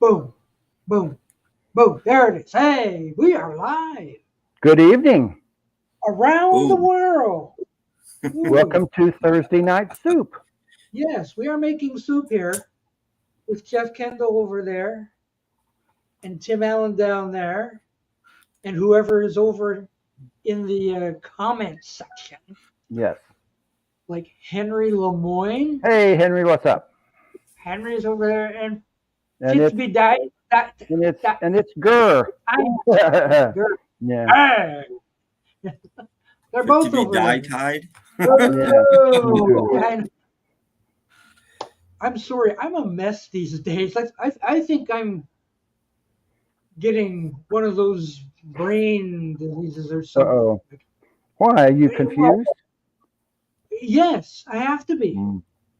Boom, boom, boom. There it is. Hey, we are live Good evening. around the world. Ooh. Welcome to Thursday Night Soup. Yes, we are making soup here with Chef Kendall over there and Tim Allen down there and whoever is over in the comments section, Yes. like Henry Lemoyne. Hey, Henry, what's up? Henry's over there and And it's FitToBe. and it's Gurr. Yeah. Hey. They're both over there. TieDyed. Oh, I'm sorry, I'm a mess these days. I think I'm getting one of those brain diseases or something. Uh-oh. Why, are you confused? Yes, I have to be.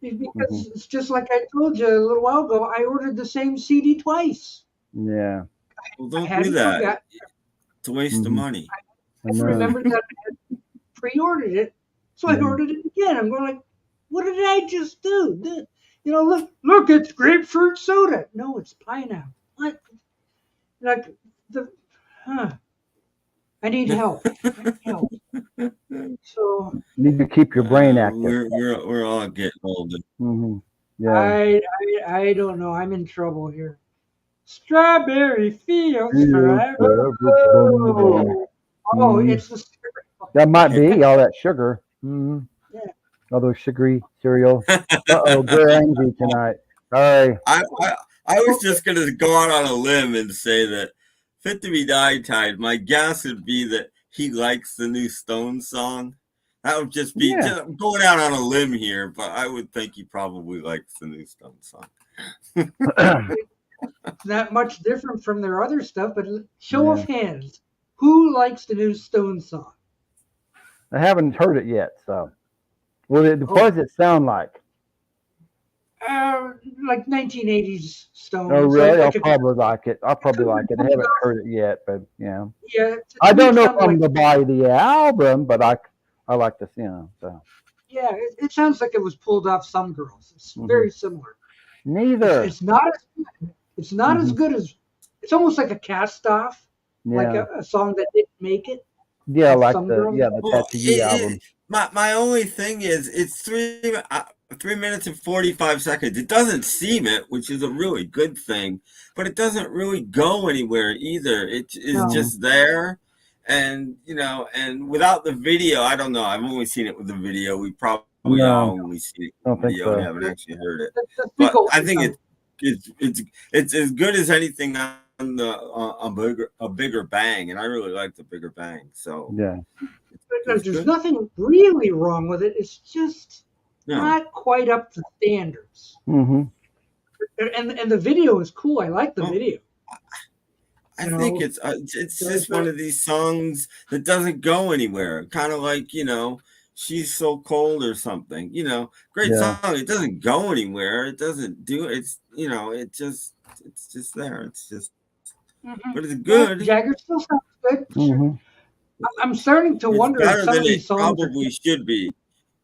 Because it's just like I told you a little while ago, I ordered the same CD twice. Yeah. Well, don't do that. It's a waste of money. I remembered that I had pre-ordered it, so I ordered it again. I'm going like, what did I just do? You know, look, it's grapefruit soda. No, it's pineapple. What? Like I need help. So You need to keep your brain active. We're all getting older. Yeah. I don't know. I'm in trouble here. Strawberry fields forever. Oh, it's the sugar. That might be all that sugar. Yeah. All those sugary cereal. Uh-oh, we're angry tonight. Sorry. I was just gonna go out on a limb and say that FitToBe TieDyed. My guess would be that he likes the new Stones song. That would just be just going out on a limb here, but I would think he probably likes the new Stones song. It's not much different from their other stuff, but show of hands. Who likes the new Stones song? I haven't heard it yet, so. What does it sound like? Like 1980s Stones. Oh, really? Like I'll probably like it. I haven't heard it yet, but yeah. Yeah. I don't know if I'm going to buy the album, but I like to see them. So. Yeah, it sounds like it was pulled off Some Girls. It's very similar. Neither. It's not as good. It's not as good as. It's almost like a cast off, like a song that didn't make it. Yeah, like the Tattoo album. My only thing is it's 3 minutes and 45 seconds. It doesn't seem it, which is a really good thing, but it doesn't really go anywhere either. It is just there, and and without the video, I don't know. I've only seen it with the video. We probably only seen it with the video. I haven't actually heard it, but I think it's as good as anything on a bigger bang, and I really like the Bigger Bang. So there's nothing really wrong with it. It's just not quite up to standards. And the video is cool. I like the video. I think it's just one of these songs that doesn't go anywhere. Kind of like She's So Cold or something. Great song. It doesn't go anywhere. It doesn't do it. It's it's just there. It's just. But it's good. Jagger still sounds good. I'm starting to wonder if some of these songs probably should be,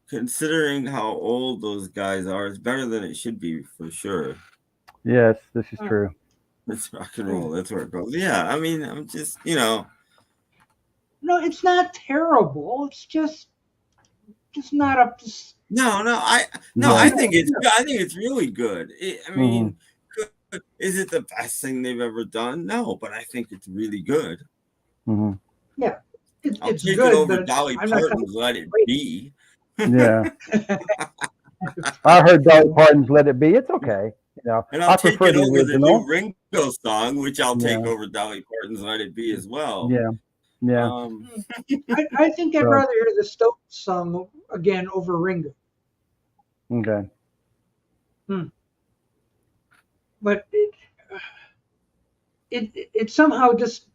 considering how old those guys are. It's better than it should be for sure. Yes, this is true. It's rock and roll. That's where it goes. Yeah, I mean, I'm just No, it's not terrible. It's just not up to. I think it's really good. I mean. Is it the best thing they've ever done? No, but I think it's really good. Yeah, I'll it's take good. it over Dolly Parton's Let It Be. Yeah, I heard Dolly Parton's Let It Be. It's okay. And I'll take it over the new Ringo song, which I'll take over Dolly Parton's Let It Be as well. Yeah. I think I'd rather hear the Stones song again over Ringo. Okay. But it somehow just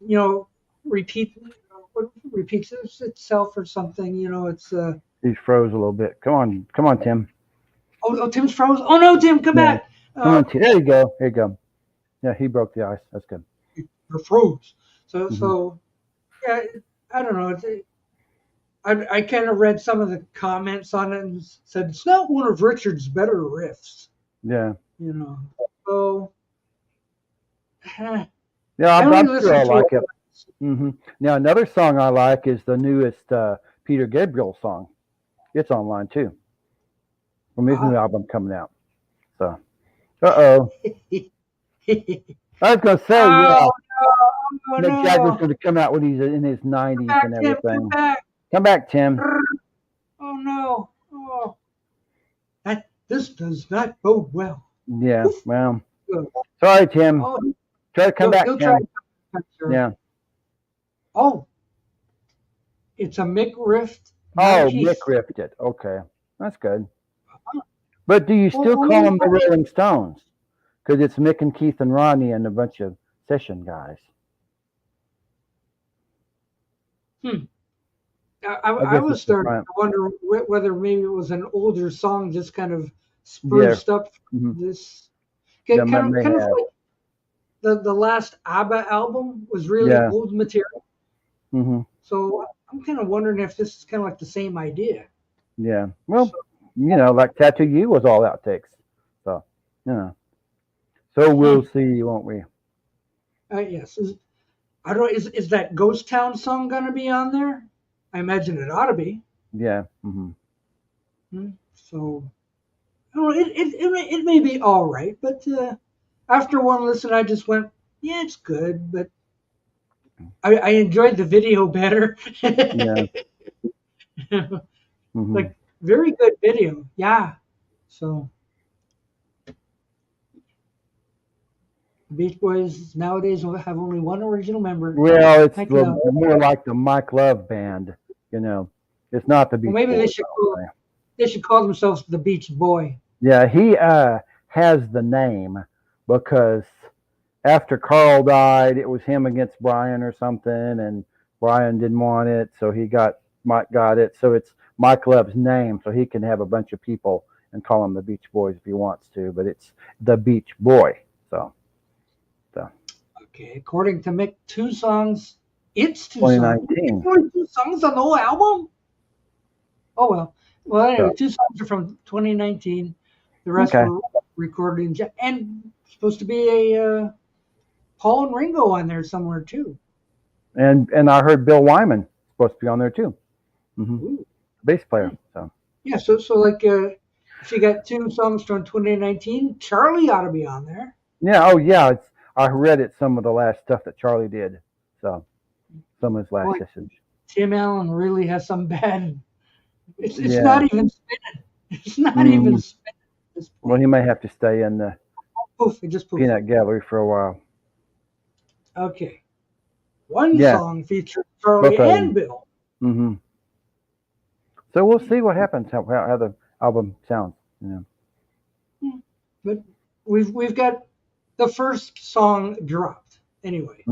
repeats itself or something. It's He's froze a little bit. Come on, Tim. Oh, Tim's froze. Oh no, Tim, come back. Come on, Tim. There you go. Here you go. Yeah, he broke the ice. That's good. You're froze. So yeah, I don't know. I kind of read some of the comments on it and said it's not one of Richard's better riffs. Yeah. So I I'm only sure listen I to like it. it. Now, another song I like is the newest Peter Gabriel song. It's online too. From his new album coming out. So, I was going to say, Oh, no, Mick Jagger's no. going to come out when he's in his 90s and Come everything. back. Come back, Tim. Oh, no. Oh. This does not bode well. Yeah, well, sorry, Tim. Oh, Try to come back, he'll Tim. try. Yeah. Oh, it's a Mick Rift. Oh, Mick ripped it. Okay, that's good. But do you still call them the Rolling Stones? Because it's Mick and Keith and Ronnie and a bunch of session guys. I was starting to wonder whether maybe it was an older song just kind of spruced up this. Kind of like the last ABBA album was really old material. So I'm kind of wondering if this is kind of like the same idea. Yeah. Well, like Tattoo You was all outtakes. So, So we'll see, won't we? Yes. I don't know. Is that Ghost Town song gonna be on there? I imagine it ought to be. Yeah. So I don't know. It may be all right, but after one listen, I just went, yeah, it's good, but I enjoyed the video better. Yeah. Like very good video. Yeah. So the Beach Boys nowadays have only one original member. Well, it's more like the Mike Love band. It's not the Beach Well, maybe Boys. they should call themselves the Beach Boy. Yeah, he has the name because after Carl died, it was him against Brian or something, and Brian didn't want it, so Mike got it. So it's Mike Love's name, so he can have a bunch of people and call him the Beach Boys if he wants to, but it's the Beach Boy. So. Okay, according to Mick, 2 songs. It's 2 2019. songs. Only 2 songs on the whole album? Oh, well. Well, anyway, 2 songs are from 2019. The rest were recorded and supposed to be a Paul and Ringo on there somewhere too. And I heard Bill Wyman supposed to be on there too. Bass player. So yeah, so like if you got 2 songs from 2019, Charlie ought to be on there. Yeah. Oh yeah. I read it. Some of the last stuff that Charlie did. So some of his last sessions. Tim Allen really has some bad. It's not even spinning. It's not even spinning at this point. Well, he may have to stay in the peanut gallery for a while. Okay. One song featured Charlie and Bill. So we'll see what happens, how the album sounds. But we've got the first song dropped anyway.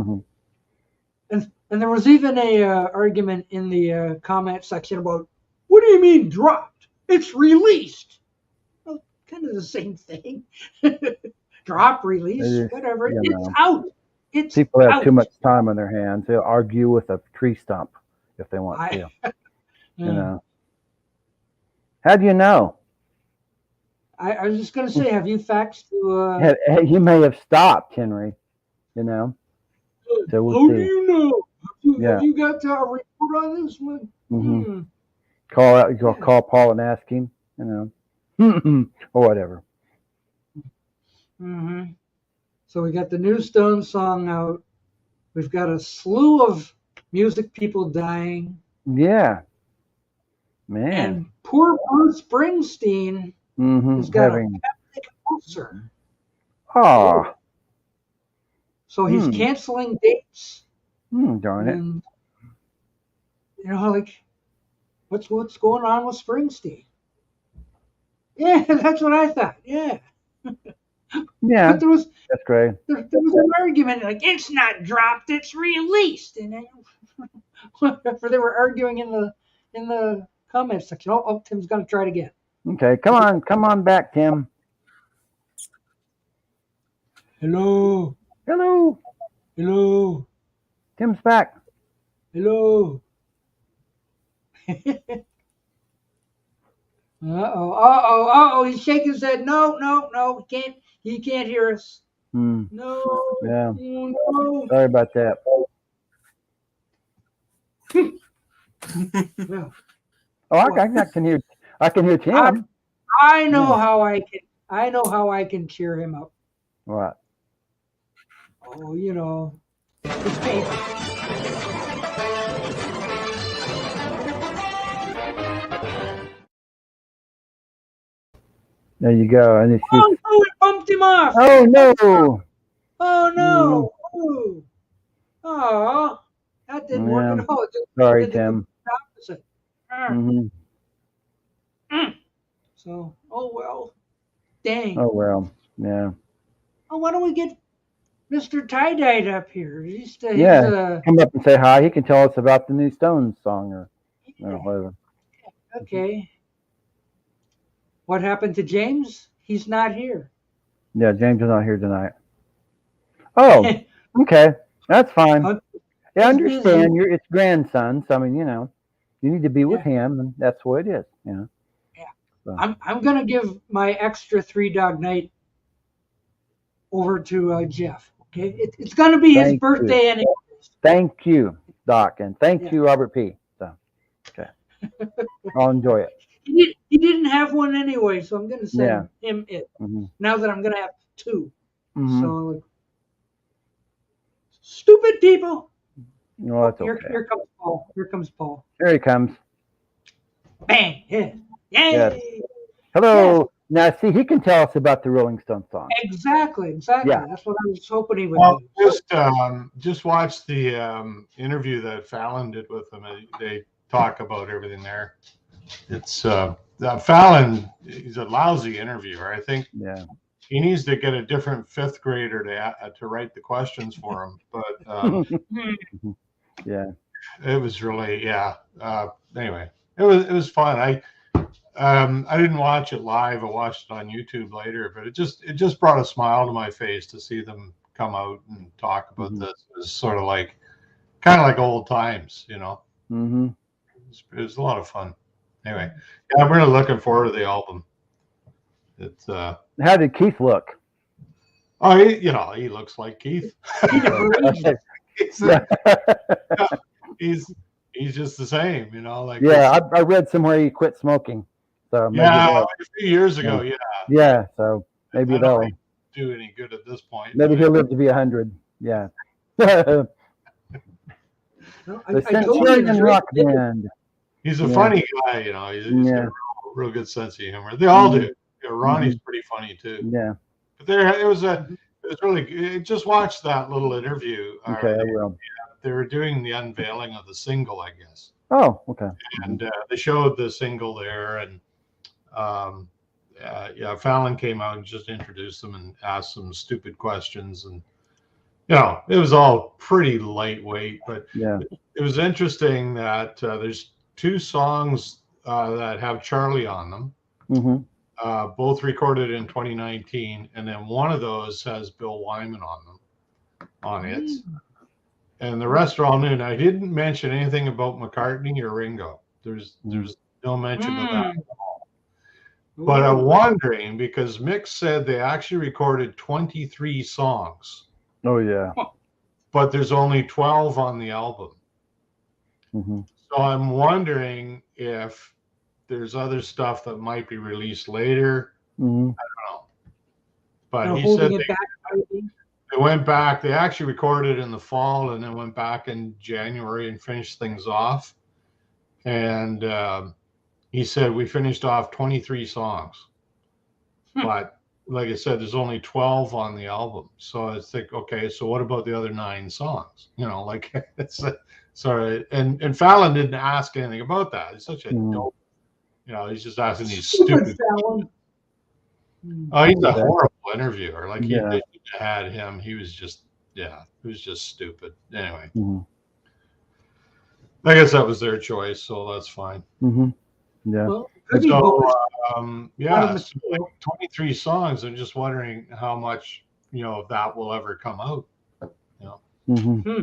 And there was even a argument in the comment section about, what do you mean dropped? It's released. Well, kind of the same thing. Drop, release, whatever. It's out. People have too much time on their hands. They'll argue with a tree stump if they want to. How do you know? I was just going to say, have you faxed to... He may have stopped, Henry. So we'll How see. do you know? Have you got a report on this one? Call Paul and ask him, or whatever. So we got the new Stone song out. We've got a slew of music people dying. Yeah. Man. And poor Bruce Springsteen has got a peptic ulcer. Oh. So he's canceling dates. Darn it. And, like, what's going on with Springsteen? Yeah, that's what I thought. Yeah. Yeah, but that's great. There was an argument like, it's not dropped, it's released, and they were arguing in the comments section. Oh, Tim's gonna try it again. Okay, come on back, Tim. Hello. Tim's back. Hello. Uh-oh. He's shaking his head. No. He can't hear us. No. Yeah. No. Sorry about that. Well, Oh, I can hear. I can hear Tim. I know Yeah. how I can. I know how I can cheer him up. What? Oh, his favorite. There you go. And it's just. Oh no! It bumped him off. Oh It bumped him off. no. Oh Mm, no! Oh, oh, that didn't work yeah. at all. It Sorry, did the Tim. complete opposite. Ah, Hmm. So, oh well. Dang. Oh well. Yeah. Oh, why don't we get Mr. TieDyed up here? He's Yeah. Come up and say hi. He can tell us about the new Stones song or whatever. okay. What happened to James? He's not here. Yeah, James is not here tonight. Oh, okay. That's fine. Yeah, I He's busy. understand. It's grandson, so I mean, you need to be with Yeah. him, and that's what it is. Yeah. So. I'm gonna give my extra 3 Dog Night over to Jeff. Okay, it's gonna be his birthday anyways. Thank you, Doc, and thank you, Robert P. So, okay, I'll enjoy it. He didn't have one anyway, so I'm gonna send him it. Mm-hmm. Now that I'm gonna have 2. Mm-hmm. So stupid people. No, that's okay. Here comes Paul. Here comes Paul. Here he comes. Bang! Yeah. Yay! Yes. Hello. Yes. Now, see, he can tell us about the Rolling Stone song. Exactly. Yeah. That's what I was hoping he would do. Just watch the interview that Fallon did with them. They talk about everything there. It's Fallon. He's a lousy interviewer. I think. Yeah. He needs to get a different 5th grader to write the questions for him. But yeah, it was really anyway, it was fun. I didn't watch it live. I watched it on YouTube later, but it just brought a smile to my face to see them come out and talk about this. It was sort of kind of like old times, Mm-hmm. It was a lot of fun. Anyway, yeah, I'm really looking forward to the album. It's How did Keith look? Oh, he looks like Keith. He's just the same, Yeah, I read somewhere he quit smoking. So maybe a few years ago. Yeah, so maybe that'll do any good at this point. Maybe he'll live to be 100. Yeah. The Centurion Rock Band. He's a funny guy, He's got a real good sense of humor. They all do. Ronnie's pretty funny too. Yeah. But it was really. Just watch that little interview. Okay, I will. They were doing the unveiling of the single, I guess. Oh, okay. And they showed the single there, and Fallon came out and just introduced them and asked some stupid questions, and it was all pretty lightweight, but it was interesting that there's 2 songs that have Charlie on them. Mm-hmm. Both recorded in 2019, and then one of those has Bill Wyman on it, and the rest are all new. Now, I didn't mention anything about McCartney or Ringo. There's no mention of that at all. But I'm wondering, because Mick said they actually recorded 23 songs. Oh yeah. But there's only 12 on the album. Mm-hmm. So I'm wondering if there's other stuff that might be released later. Mm-hmm. I don't know. But he said they went back. They actually recorded in the fall and then went back in January and finished things off. And he said we finished off 23 songs. But like I said, there's only 12 on the album. So I think, okay, so what about the other 9 songs? It's sorry. And Fallon didn't ask anything about that. He's such a dope. He's just asking these stupid questions. Oh, he's a horrible interviewer. They should have had him. He was just, it was just stupid. Anyway, I guess that was their choice, so that's fine. Mm-hmm. Yeah. Well, so, 23 songs. I'm just wondering how much, of that will ever come out. Mm-hmm.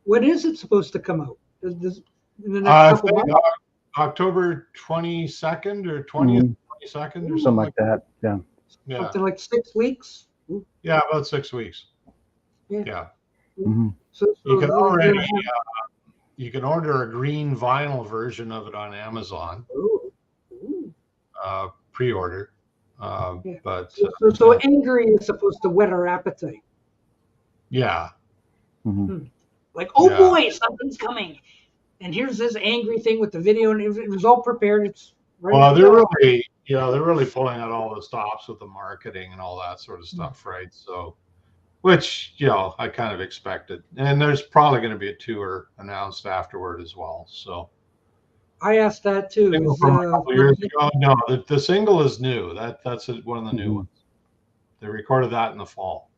When is it supposed to come out? In the next couple months? October 22nd or 20th, 22nd or something like that. Yeah. Something like 6 weeks. Yeah, about 6 weeks. Yeah. Yeah. Mhm. So You can they're already gonna have- you can order a green vinyl version of it on Amazon, Ooh. Ooh. pre-order. Yeah. But So angry is supposed to whet our appetite. yeah, Mhm. Like, oh Yeah. boy, something's coming. And here's this angry thing with the video, and it was all prepared. It's ready well, to they're go. really, they're really pulling out all the stops with the marketing and all that sort of stuff, right? So, which I kind of expected, and there's probably going to be a tour announced afterward as well. So, I asked that too. single Is, from a couple years ago. No, the single is new. That's one of the new Mhm. ones. They recorded that in the fall.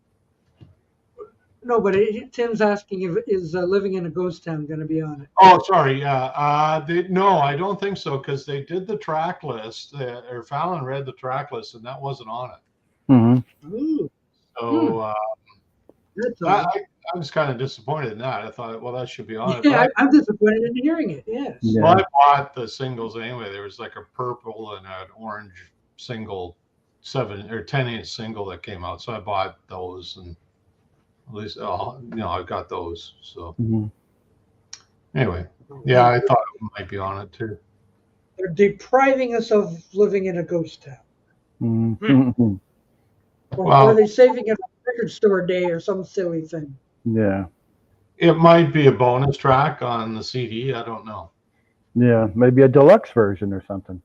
no, but Tim's asking if is Living in a Ghost Town going to be on it. Oh, sorry. Yeah. No, I don't think so, because they did the track list, or Fallon read the track list, and that wasn't on it. Mhm. Ooh, So that's I, odd. I was kind of disappointed in that. I thought, well, that should be on it. Yeah, But I'm disappointed in hearing it. Yes. Yeah. well, I bought the singles anyway. There was like a purple and an orange single, 7 or 10-inch single that came out. So I bought those, and at least I got those. So Mhm. anyway, yeah, I thought it might be on it too. They're depriving us of living in a ghost town. Mhm. Or Well- are they saving it for record store day or some silly thing? Yeah. It might be a bonus track on the CD. I don't know. Yeah. Maybe a deluxe version or something.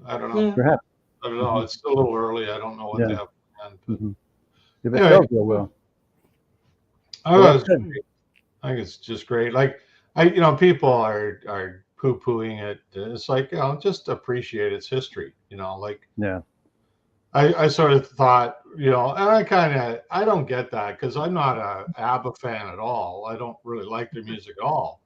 I don't know. Yeah. Perhaps. I don't know. It's still a little early. I don't know what Yeah. they have planned. But Mhm. If it Anyway. sells real well. I Well, was- that's good. I think it's just great. Like people are poo-pooing it. It's like, just appreciate its history. Like Yeah. I sort of thought, and I don't get that, because I'm not a ABBA fan at all. I don't really like their music at all.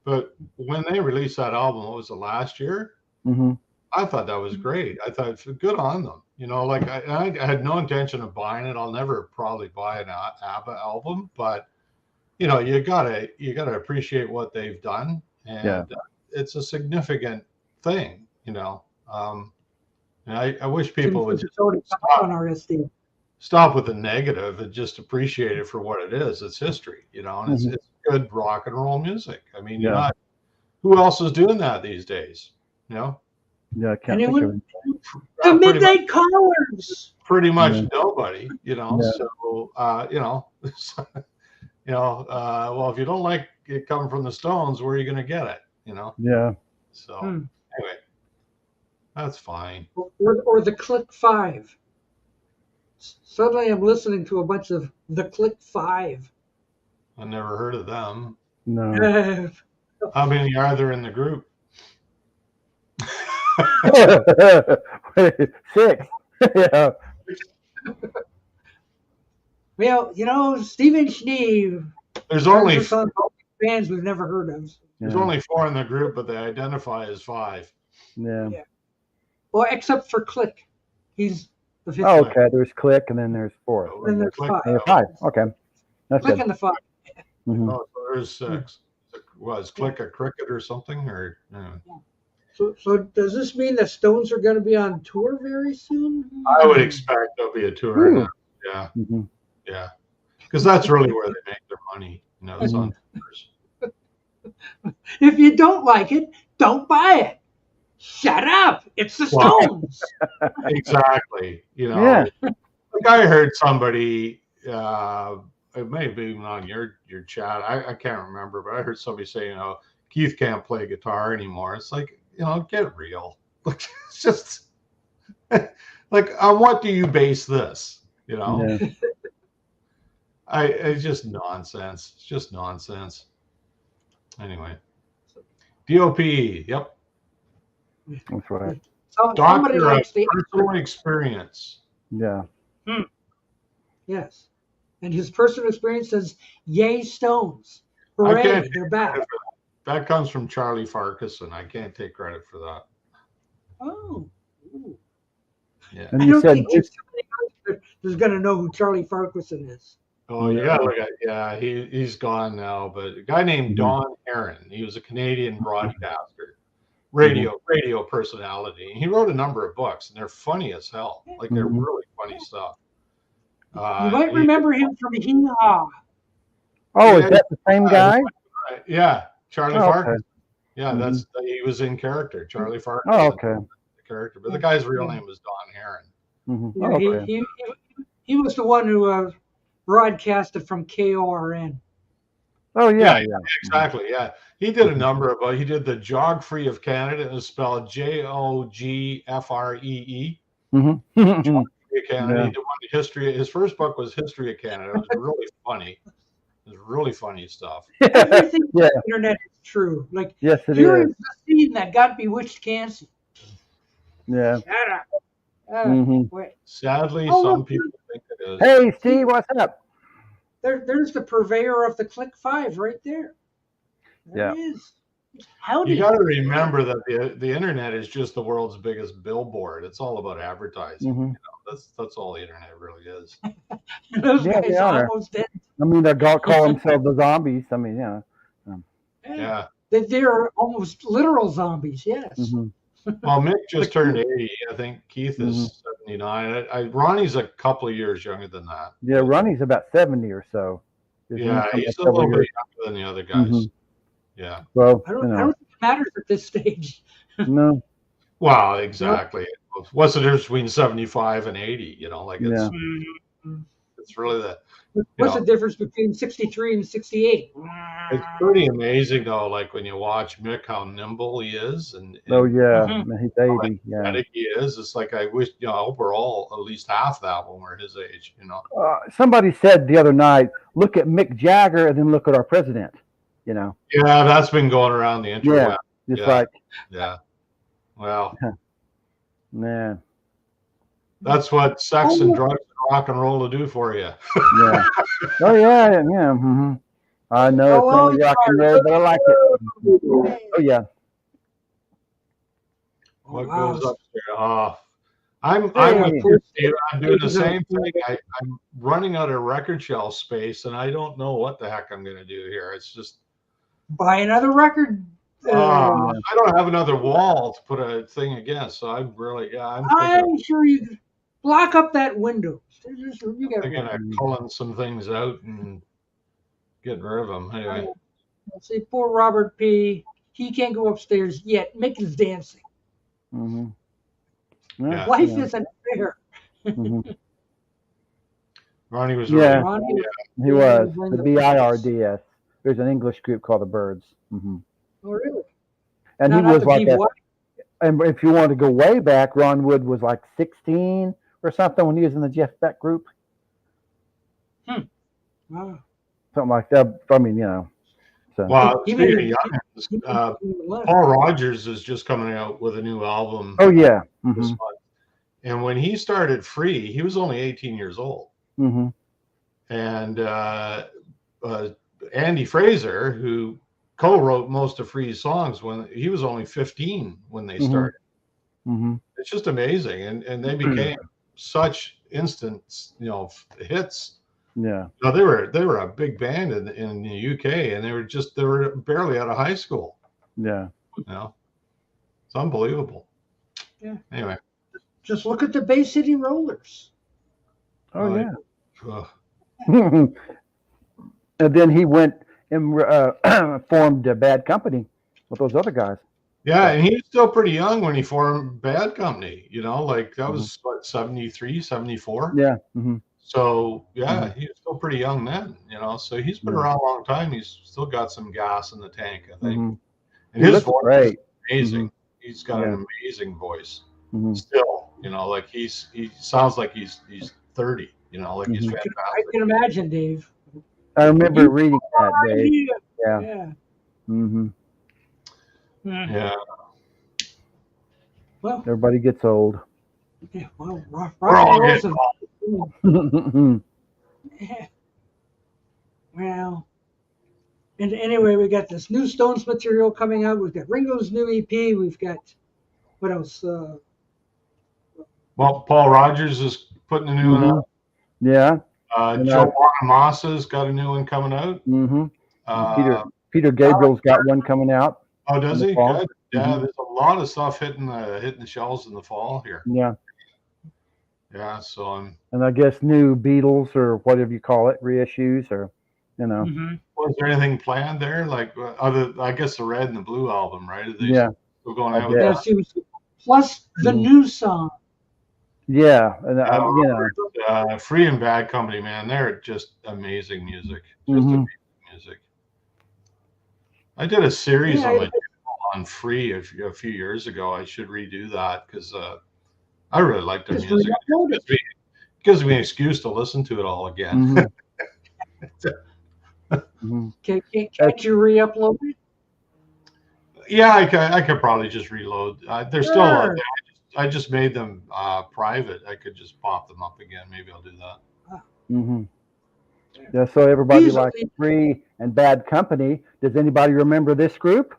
But when they released that album, what was it, last year? Mhm. I thought that was great. I thought it's good on them. Like I had no intention of buying it. I'll never probably buy an ABBA album, but you gotta appreciate what they've done, and Yeah. it's a significant thing. And I wish people would just It's already on our SD. stop with the negative and just appreciate it for what it is. It's history, and it's good rock and roll music. I mean, Yeah. who else is doing that these days? Yeah. I can't think of Anyone? it. The Pretty much- Midnight Callers. pretty much Yeah. nobody, Yeah. So well, if you don't like it coming from the Stones, where are you going to get it? Yeah. So anyway, that's fine. Or the Click 5. Suddenly I'm listening to a bunch of the Click 5. I never heard of them. No. How many are there in the group? 6. Yeah. Well, Stephen Schnee. There's only bands we've never heard of. There's Yeah. only 4 in the group, but they identify as 5. Yeah. Well, except for Click. He's the fifth. Oh, okay. There's Click, and then there's 4. Then there's Click- 5. There's 5. Okay. That's Click good. and the 5. Mhm. Oh, so there's 6. Was Click a cricket or something, or? So does this mean the Stones are going to be on tour very soon? I would expect there'll be a tour. Ooh. Yeah, Mhm. yeah, because that's really where they make their money. It's on tours. If you don't like it, don't buy it. Shut up! It's the Well- Stones. Exactly. Yeah. Like I heard somebody, it may have been on your chat. I can't remember, but I heard somebody say, Keith can't play guitar anymore. It's like, get real. Like, it's just like, on what do you base this? Yeah. It's just nonsense. It's just nonsense. Anyway, DOP. Yep. That's right. Somebody Doctor of likes the personal experience. Yeah. yes, and his personal experience says, "Yay, Stones! I Hooray, can't they're take back!" credit for that. That comes from Charlie Farquharson. I can't take credit for that. Oh, ooh. Yeah. And I you don't said think somebody is going to know who Charlie Farquharson is. Oh, you got to look at. Yeah, he's gone now. But a guy named Don Heron. He was a Canadian broadcaster, radio personality. He wrote a number of books, and they're funny as hell. Like they're really funny stuff. You might remember him from Hee Haw. Oh, is that the same guy? Yeah, Charlie Oh, Farkas. okay. Yeah, Mhm. he was in character. Charlie Farkas. Oh, was okay. the character, but the guy's real name was Don Herron. Mhm. Yeah, Oh, okay. he was the one who broadcasted from KORN. Oh, yeah. Yeah, exactly. Yeah, he did a number of. He did the Jog Free of Canada. It was spelled Jogfree. Mhm. Jog Free of Canada. Yeah. He did one history. His first book was History of Canada. It was really funny. It was really funny stuff. Everything Yeah. on the internet is true. Like, Yes, it here is. is the scene that got bewitched cancer. Yeah. Shut up. Mhm. Wait. Sadly, Oh, some look, people think it is. Hey, Steve, what's up? There's the purveyor of the Click 5 right there. There Yeah. it is. How You got to remember that the internet is just the world's biggest billboard. It's all about advertising. Mhm. That's all the internet really is. Those Yeah, guys they are. almost dead. I mean, they call themselves the zombies. I mean, yeah. Yeah. They're almost literal zombies, yes. Mhm. Well, Mick just turned 80. I think Keith is Mhm. 79. Ronnie's a couple of years younger than that. Yeah, Ronnie's about 70 or so. Yeah, he's a little bit younger than the other guys. Mhm. Yeah. Well, I don't think it matters at this stage. No. Well, exactly. What's the difference between 75 and 80? Like Yeah. it's really the. What's the difference between 63 and 68? It's pretty amazing though, like when you watch Mick, how nimble he is, and Oh yeah, Mhm. he's how 80. Yeah. athletic he is. It's like I wish, I hope we're all at least half that when we're his age. Somebody said the other night, look at Mick Jagger and then look at our president. Yeah, that's been going around the internet. Yeah, just like. Yeah. Well, Man. that's what sex and drugs and rock and roll will do for you. Yeah. Oh yeah, yeah. Mm-hmm. I know it's only rock and roll, but I like it. Oh yeah. What goes up there? I'm doing the same thing. I'm running out of record shelf space, and I don't know what the heck I'm going to do here. It's just buy another record. I don't have another wall to put a thing against, so I'm really I'm sure you block up that window. You got thinking of pulling some things out and getting rid of them. Anyway, let's see, poor Robert P. He can't go upstairs yet. Mick is dancing. Mm-hmm. Yeah. Life isn't fair. Mm-hmm. Ronnie was he was the BIRDS. There's an English group called the Birds. Mm-hmm. Oh really? And he was like that. And if you want to go way back, Ron Wood was like 16 or something when he was in the Jeff Beck group. Wow. Something like that. I mean, So. Well, speaking of young, Paul Rogers is just coming out with a new album. Oh yeah. This month. And when he started Free, he was only 18 years old. Mm-hmm. And Andy Fraser, who co-wrote most of Free's songs, when he was only 15 when they started. Mm-hmm. It's just amazing, and they became such instant, hits. Yeah. No, they were a big band in the UK, and they were barely out of high school. Yeah. It's unbelievable. Yeah. Anyway, just look at the Bay City Rollers. Oh yeah. And then he went and formed a Bad Company with those other guys. Yeah, and he was still pretty young when he formed Bad Company. Like that was what, 73, 74. Yeah. Mm-hmm. So yeah, he was still pretty young then. So he's been around a long time. He's still got some gas in the tank, I think. Mm-hmm. And his voice is amazing. Mm-hmm. He's got an amazing voice. Mm-hmm. Still, like he sounds like he's 30. Like he's fantastic. I can imagine, Dave. I remember reading that, Dave. Yeah. Mm-hmm. Yeah. Well, everybody gets old. Yeah. Well, we're all getting old. Yeah. Well. And anyway, we got this new Stones material coming out. We've got Ringo's new EP. We've got what else? Well, Paul Rogers is putting a new one out. Yeah. Joe Bonamassa got a new one coming out. Mm-hmm. Peter Gabriel's got one coming out. Oh, does he? Good. Yeah, Mm-hmm. There's a lot of stuff hitting the shelves in the fall here. Yeah. Yeah, so I'm. And I guess new Beatles or whatever you call it, reissues or, you know. Mm-hmm. Was there anything planned there? Like other, I guess the Red and the Blue album, right? Are they Yeah, still going I out with guess. Yeah, that? seriously. Plus the Mhm. new song. Yeah, and you know. Free and Bad Company, man, they're just amazing music. Just Mhm. amazing music. I did a series Yeah, on my channel on Free a few years ago. I should redo that because I really like their just music. re-upload it. It gives me an excuse to listen to it all again. Mhm. Mhm. Can't you re-upload it? Yeah, I could probably just reload. They're still Sure. I just made them private. I could just pop them up again. Maybe I'll do that. Mhm. Yeah, so everybody like Easily. Free and Bad Company. Does anybody remember this group?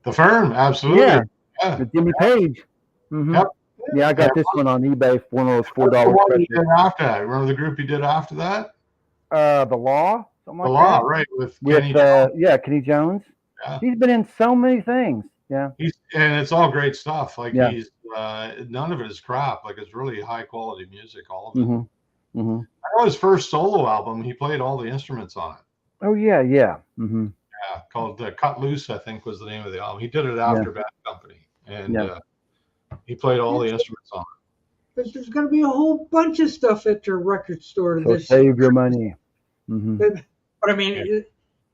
The Firm, absolutely. Yeah, Yeah. with Jimmy Page. Mhm. Yep. Yeah, I got this one on eBay for one of those $4 What you specials. did after that? Remember the group you did after that? The Law, something The like Law, that. right? With With Kenny Jones. yeah, Kenny Jones. Yeah. He's been in so many things. Yeah. And it's all great stuff. Like Yeah. he's none of it is crap. Like it's really high quality music, all of it. Mhm. Mhm. I know his first solo album, he played all the instruments on it. Oh yeah, yeah. Mhm. Yeah, called Cut Loose, I think was the name of the album. He did it after Bad Company, and he played all the instruments on it. There's going to be a whole bunch of stuff at your record store So this save year. your money. Mhm. But I mean,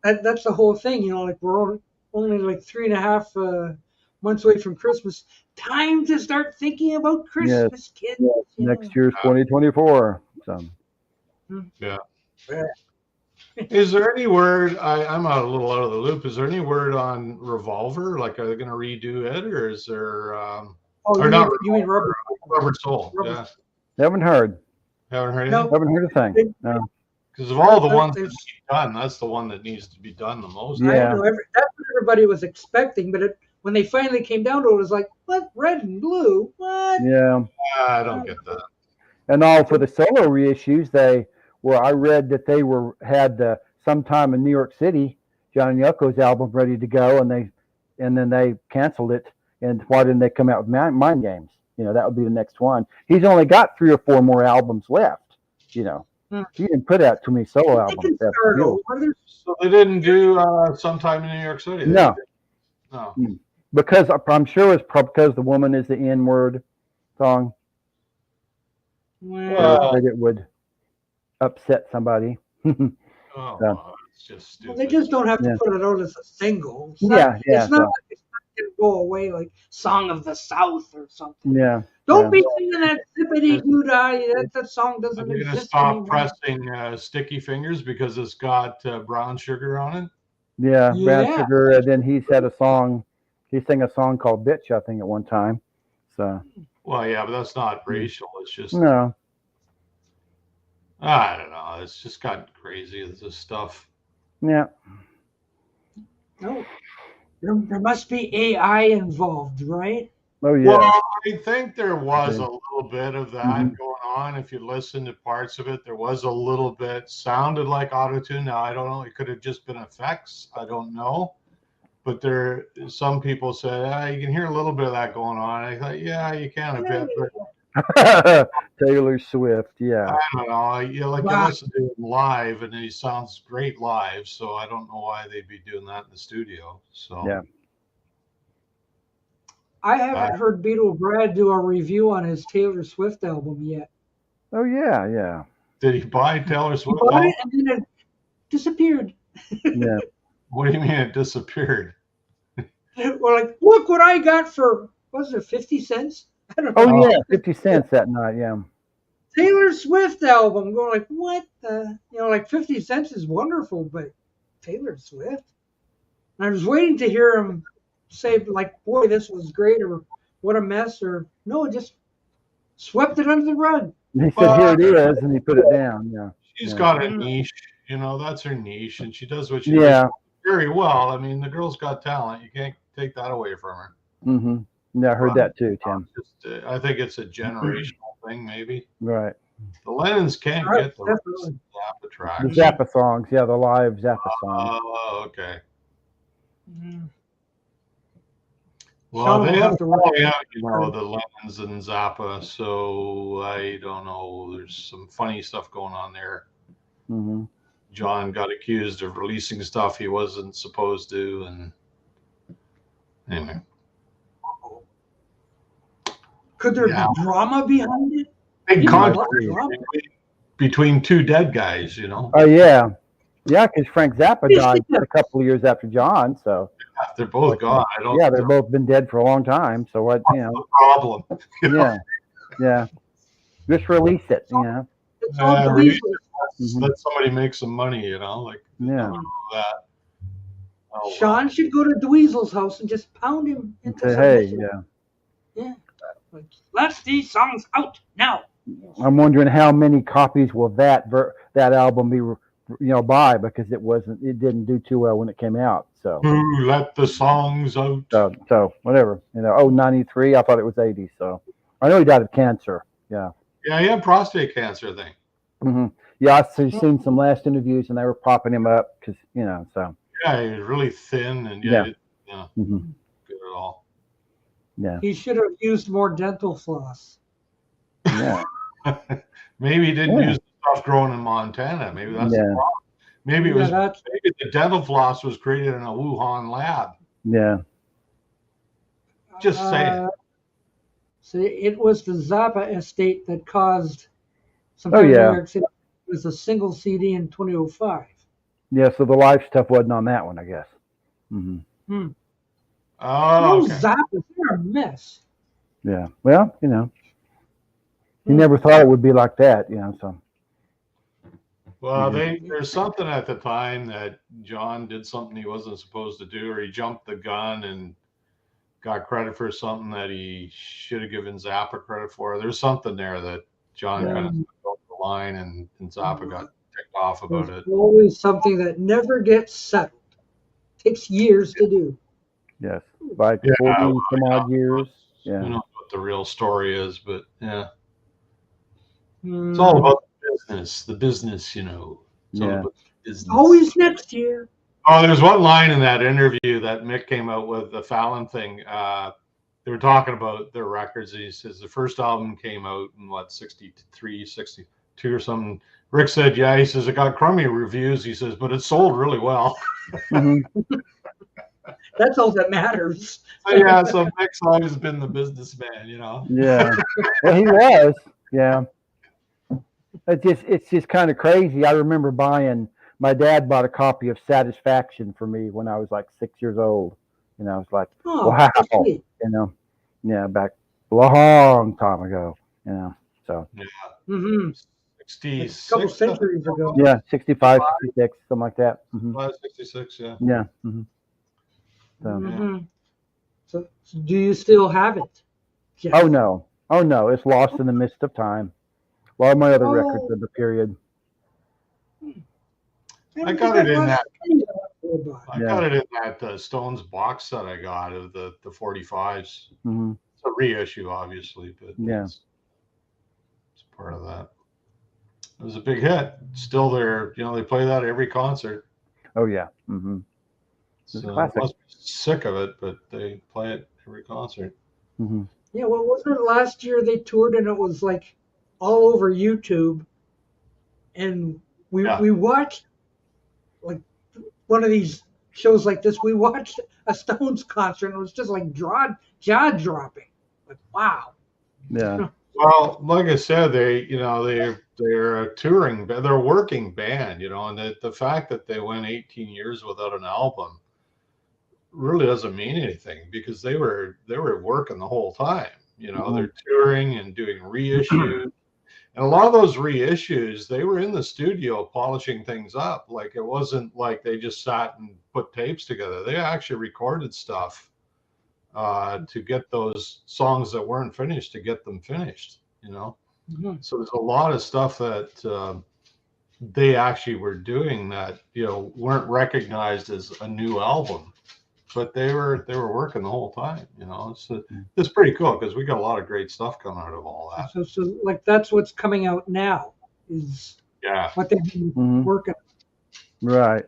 that's the whole thing. You know, like we're only like 3.5 months away from Christmas. Time to start thinking about Christmas, kids. you Next know. year's 2024. So. Yeah. Yeah. Is there any word? I'm a little out of the loop. Is there any word on Revolver? Like, are they going to redo it, or is there? Oh, or not? you mean Rubber? Rubber Soul. Rubber. Yeah. Haven't heard. Haven't heard No. anything. Haven't heard a thing. No. Because of all the ones that There's- need done, that's the one that needs to be done the most. Yeah. I know that's what everybody was expecting, but when they finally came down to it, it was like, what? Red and blue? What? Yeah. I don't get that. And all for the solo reissues, I read that they had sometime in New York City, Johnny Yucko's album ready to go, and then they canceled it. And why didn't they come out with Mind Games? You know, that would be the next one. He's only got 3 or 4 more albums left. You know, he didn't put out too many solo They albums. can start over. So they didn't do sometime in New York City. No. No. Because I'm sure it's because the woman is the N-word song. Well, That it would upset somebody. Oh, it's just stupid. they just don't have to Yeah. put it out as a single. It's Yeah, not, yeah, It's not so- like it's not going to go away like Song of the South or something. Yeah. Don't yeah. be singing that zippity doo dah. That song Are doesn't you going to exist stop anymore. pressing Sticky Fingers because it's got brown sugar on it? Yeah, Brown Yeah. Sugar. And then he sang a song called Bitch, I think, at one time. So Well, yeah, but that's not racial. It's just, no. I don't know. It's just gotten crazy, this stuff. Yeah. No. There must be AI involved, right? Oh yeah. Well, I think there was Okay. a little bit of that Mhm. going on. If you listen to parts of it, there was a little bit, sounded like autotune. Now, I don't know. It could have just been effects. I don't know. But some people said, you can hear a little bit of that going on. I thought, yeah, you can a bit. But Taylor Swift. Yeah. I don't know. You Wow. listen to him live, and he sounds great live. So I don't know why they'd be doing that in the studio. So Yeah. I haven't heard Beetle Brad do a review on his Taylor Swift album yet. Oh yeah. Yeah. did he buy Taylor He Swift? bought it and then it disappeared. Yeah. What do you mean it disappeared? We're like, look what I got for, was it 50 cents? I don't know. Oh yeah. 50 cents that night. Yeah. Taylor Swift album. Going like, what the? Like 50 cents is wonderful, but Taylor Swift? And I was waiting to hear him say, like, boy, this was great, or what a mess, or no, just swept it under the rug. And he said, "Here it is," and he put it down. Yeah. She's Yeah. got a niche, that's her niche, and she does what she Yeah. does very well. I mean, the girl's got talent. You can't take that away from her. Mm-hmm. Yeah, I heard that too, Tim. I think it's a generational thing, maybe. Right. The Lennons can't Right, get the definitely. Zappa The tracks. Zappa songs. Yeah, the live Zappa songs. Oh, okay. Well, Sean they will have have to work. the Lennons and Zappa, so I don't know. There's some funny stuff going on there. Mm-hmm. John got accused of releasing stuff he wasn't supposed to, and anyway. Could there be drama behind it? Big People love controversy drama. between two dead guys, you know. Oh yeah, yeah, because Frank Zappa died a couple of years after John, so They're both gone. I don't. Yeah, they've both been dead for a long time. So what, you know? The problem. Yeah, yeah. Just release it, you know. It's all dweezers. Let somebody make some money, you know. Like Yeah. that. Oh, Sean should go to Dweezil's house and just pound him into Say, hey, submission. yeah. Yeah. Like, let's these songs out now. I'm wondering how many copies will that album be, buy, because it didn't do too well when it came out. So who let the songs out? So whatever, 93. I thought it was 80. So I know he died of cancer. Yeah. Yeah, he had prostate cancer thing. Mm-hmm. Yeah, I've seen some last interviews, and they were popping him up because so. Yeah, he was really thin, and Mm-hmm. good at all. Yeah. He should have used more dental floss. Yeah. Maybe he didn't use the stuff growing in Montana. Maybe that's the problem. Maybe it was. Maybe the dental floss was created in a Wuhan lab. Yeah. Just saying. See, it was the Zappa estate that caused some Oh, yeah. New York City. It was a single CD in 2005. Yeah, so the live stuff wasn't on that one, I guess. Mm-hmm. Oh, Those Zappas, they're a mess. Yeah. Well, he never thought it would be like that, so. Well, there's something at the time that John did something he wasn't supposed to do, or he jumped the gun and got credit for something that he should have given Zappa credit for. There's something there that John kind of took the line, and Zappa got ticked off about it. Always something that never gets settled. Takes years to do. Yes, like 40 some odd years. Yeah. Who knows what the real story is, but yeah. It's all about the business, It's all about business. Always next year. Oh, there's one line in that interview that Mick came out with, the Fallon thing. They were talking about their records. And he says the first album came out in 63, 62 or something. Rick said, yeah. He says it got crummy reviews. He says, but it sold really well. Mm-hmm. That's all that matters. So Mick's always been the businessman, Yeah. Well, he was. Yeah. It's just kind of crazy. I remember my dad bought a copy of Satisfaction for me when I was like 6 years old. I was like, wow, back a long time ago, so. Yeah. Mm-hmm. 66. A couple centuries ago. Yeah, 65, 66, something like that. 66, yeah. Yeah. Mm-hmm. So do you still have it? Yes. Oh no, it's lost in the mist of time. A lot of my other records of the period. I got it in that. I got it in that Stones box set I got of the 45s. Mm-hmm. It's a reissue, obviously, but it's part of that. It was a big hit. Still there, they play that at every concert. Oh yeah. Mm-hmm. So I must be sick of it, but they play it every concert. Mm-hmm. Yeah, well, wasn't it last year they toured and it was like all over YouTube, and we watched like one of these shows like this. We watched a Stones concert and it was just like jaw dropping. Like, wow. Yeah. Well, like I said, they're a touring, they're a working band, and the fact that they went 18 years without an album really doesn't mean anything, because they were working the whole time. They're touring and doing reissues. And a lot of those reissues, they were in the studio polishing things up. Like, it wasn't like they just sat and put tapes together. They actually recorded stuff to get those songs that weren't finished, to get them finished, Mm-hmm. So there's a lot of stuff that they actually were doing that, weren't recognized as a new album, but they were working the whole time, It's pretty cool, because we got a lot of great stuff coming out of all that. So like that's what's coming out now is what they've been working on. Right.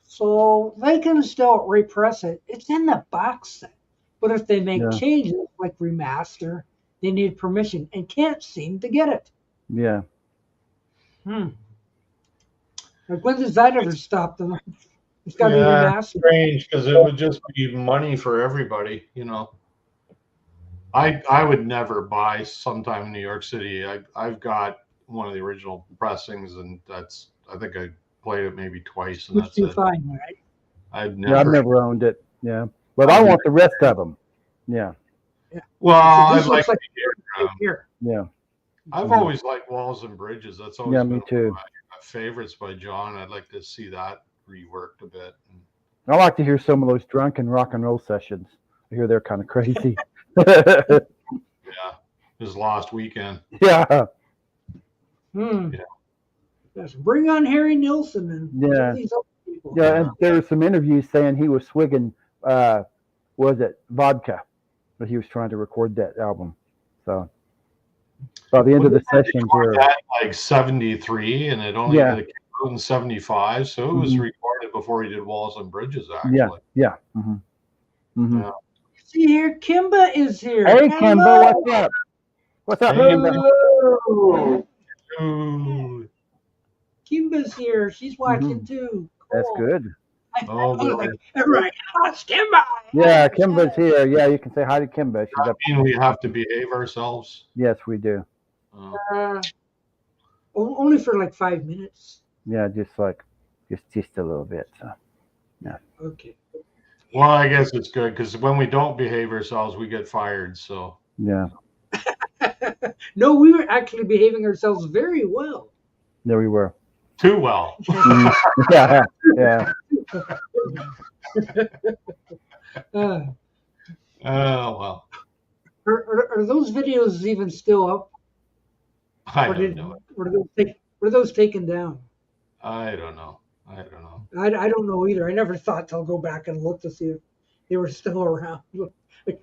So they can still repress it. It's in the box set. But if they make Yeah. changes like remaster, they need permission and can't seem to get it. Yeah. Like, when does that ever stop them? It's got to be Yeah, remastered. strange because it would just be money for everybody, you know. I would never buy sometime in New York City. I've got one of the original pressings, and I think I played it maybe twice, and Which that's you it. find, right? I've Yeah, I've never. never owned it. Yeah, but I want the rest of them. Yeah. Well, So I'd this like looks to like hear. here. Yeah. I've Mhm. always liked Walls and Bridges. That's always Yeah, been me too. one of my favorites by John. I'd like to see that reworked a bit. I like to hear some of those drunken rock and roll sessions. I hear they're kind of crazy. Yeah, his Lost Weekend. Yeah. Hmm. Yeah. Yes, bring on Harry Nilsson and Yeah. all these other people. Yeah, and there were some interviews saying he was swigging, was it vodka, but he was trying to record that album. So by the end of the sessions, That like 73, and it only Yeah. it came out in 75, so it was Mhm. recorded before he did Walls and Bridges. Actually, yeah. Mm-hmm. Mm-hmm. Yeah. See here, Kimba is here. Hey, Hello. Kimba, what's up? What's up, Hey, Kimba? Ooh. Kimba's here. She's watching too. That's Cool. good. Oh, boy. Everybody, oh, it's Kimba. Yeah, Kimba's here. Yeah, you can say hi to Kimba. She's Does up. that mean we have to behave ourselves? Yes, we do. Only for like 5 minutes. Yeah, just a little bit. So yeah. Okay. Well, I guess it's good because when we don't behave ourselves, we get fired. So Yeah. No, we were actually behaving ourselves very well. There we were. too well. Yeah. Yeah. Uh, Oh well, are those videos even still up? I don't know. Were those taken down? I don't know. I don't know. I don't know either. I never thought to go back and look to see if they were still around. Like,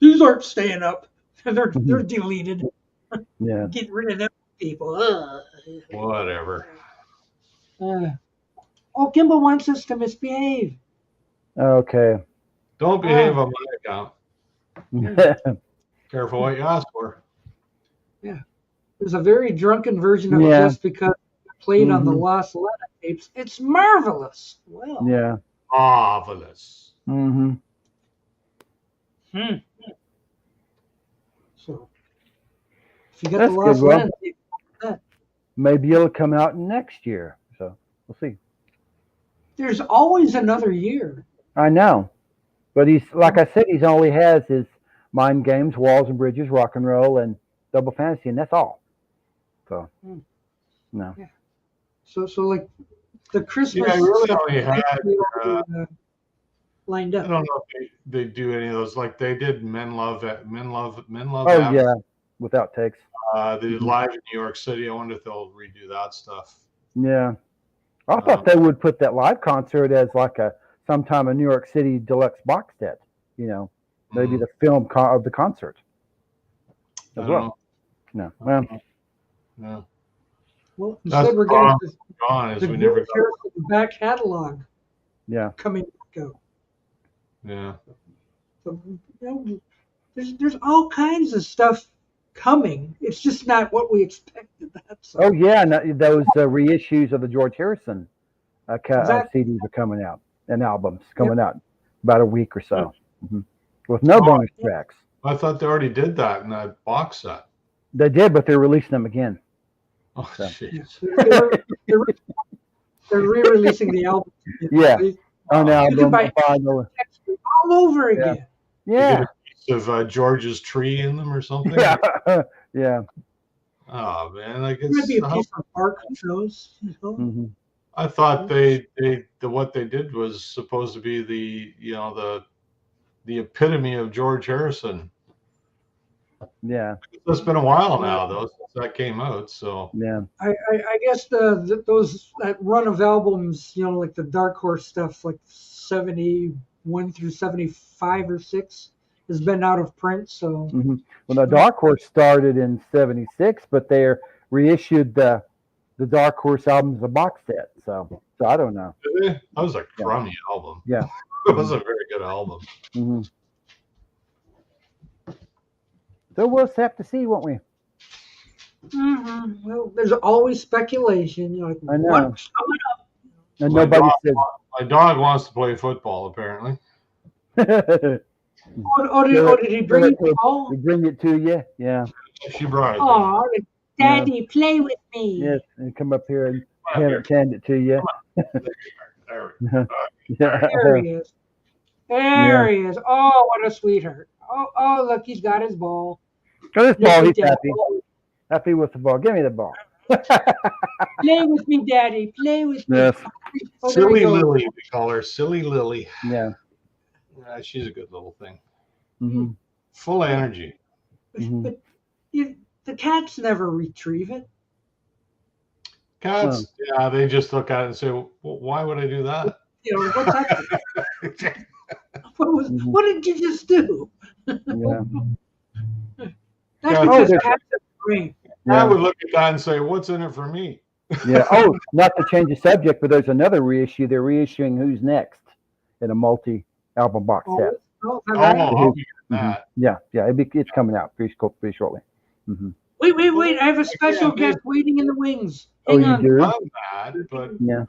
these aren't staying up. They're deleted. Yeah. Get rid of them people. Whatever. Oh, Kimball wants us to misbehave. Okay. Don't behave on my account. Careful what you ask for. Yeah. There's a very drunken version of it Yeah. just because it played on the Lost Lena tapes. It's marvelous. Well. Yeah. Marvelous. Mm-hmm. So if you got That's the Lost good, Rob. Lena tape, Maybe it'll come out next year. So we'll see. there's always another year. I know. But he's, like I said, he's only has his Mind Games, Walls and Bridges, Rock and Roll, and Double Fantasy, and that's all. So, no. Yeah. So like the Christmas Yeah, I really stuff only had. lined I up. don't know if they do any of those. Like they did Men Love. Oh, yeah, without takes. They did Live in New York City. I wonder if they'll redo that stuff. Yeah. I thought they would put that live concert as like sometime a New York City deluxe box set, maybe the film of the concert as well. No. Well, no. Well, That's instead we're getting gone is the we never got. back catalog yeah. coming back out. Yeah. So, there's all kinds of stuff coming. It's just not what we expected. That's all. Oh, yeah. And those reissues of the George Harrison Exactly. CDs are coming out and albums coming out about a week or so with no bonus tracks. I thought they already did that in that box set. They did, but they're releasing them again. Oh, So. jeez. They're re-releasing the album. Yeah. On You album, can buy vinyl. all over again. Yeah. Of George's tree in them or something. Yeah. Yeah. Oh man, like It might be a it's. piece of bark. Who knows? Mm-hmm. I thought what they did was supposed to be the epitome of George Harrison. Yeah. It's been a while now though since that came out. So Yeah. I guess that run of albums, like the Dark Horse stuff, like 71 through 75 or 6, has been out of print. So Well, the Dark Horse started in '76, but they reissued the Dark Horse albums as a box set. So I don't know. that was a crummy album. Yeah. It was a very good album. Mm-hmm. So we'll have to see, won't we? Mm-hmm. Well, there's always speculation. Like, I know. what's coming up? And My nobody my dog wants to play football, apparently. said. Did he bring it to all? They bring it to you, yeah. She brought it. Oh, Daddy, play with me. Yes, and come up here and hand it to you. There. Yeah. There he is. There he is. Oh, what a sweetheart. Oh, look, he's got his ball. Got his ball. He's Daddy. happy. Happy with the ball. Give me the ball. Play with me, Daddy. Play with me. Yes. Oh, there Silly he goes. Lily, we call her. Silly Lily. Yeah. She's a good little thing. Mm-hmm. Full of energy. But the cats never retrieve it. Cats, yeah, they just look at it and say, well, why would I do that? You know, what's that? What did you just do? Yeah. That's Yeah. because cats have brain. I would look at that and say, what's in it for me? Yeah. Oh, not to change the subject, but there's another reissue. They're reissuing Who's Next in a multi-album box set. Oh, right? I'll be that. Yeah. It's coming out pretty shortly. Mm-hmm. Wait! I have a special guest waiting in the wings. Oh, Hang you on. do? Done that, but Yeah.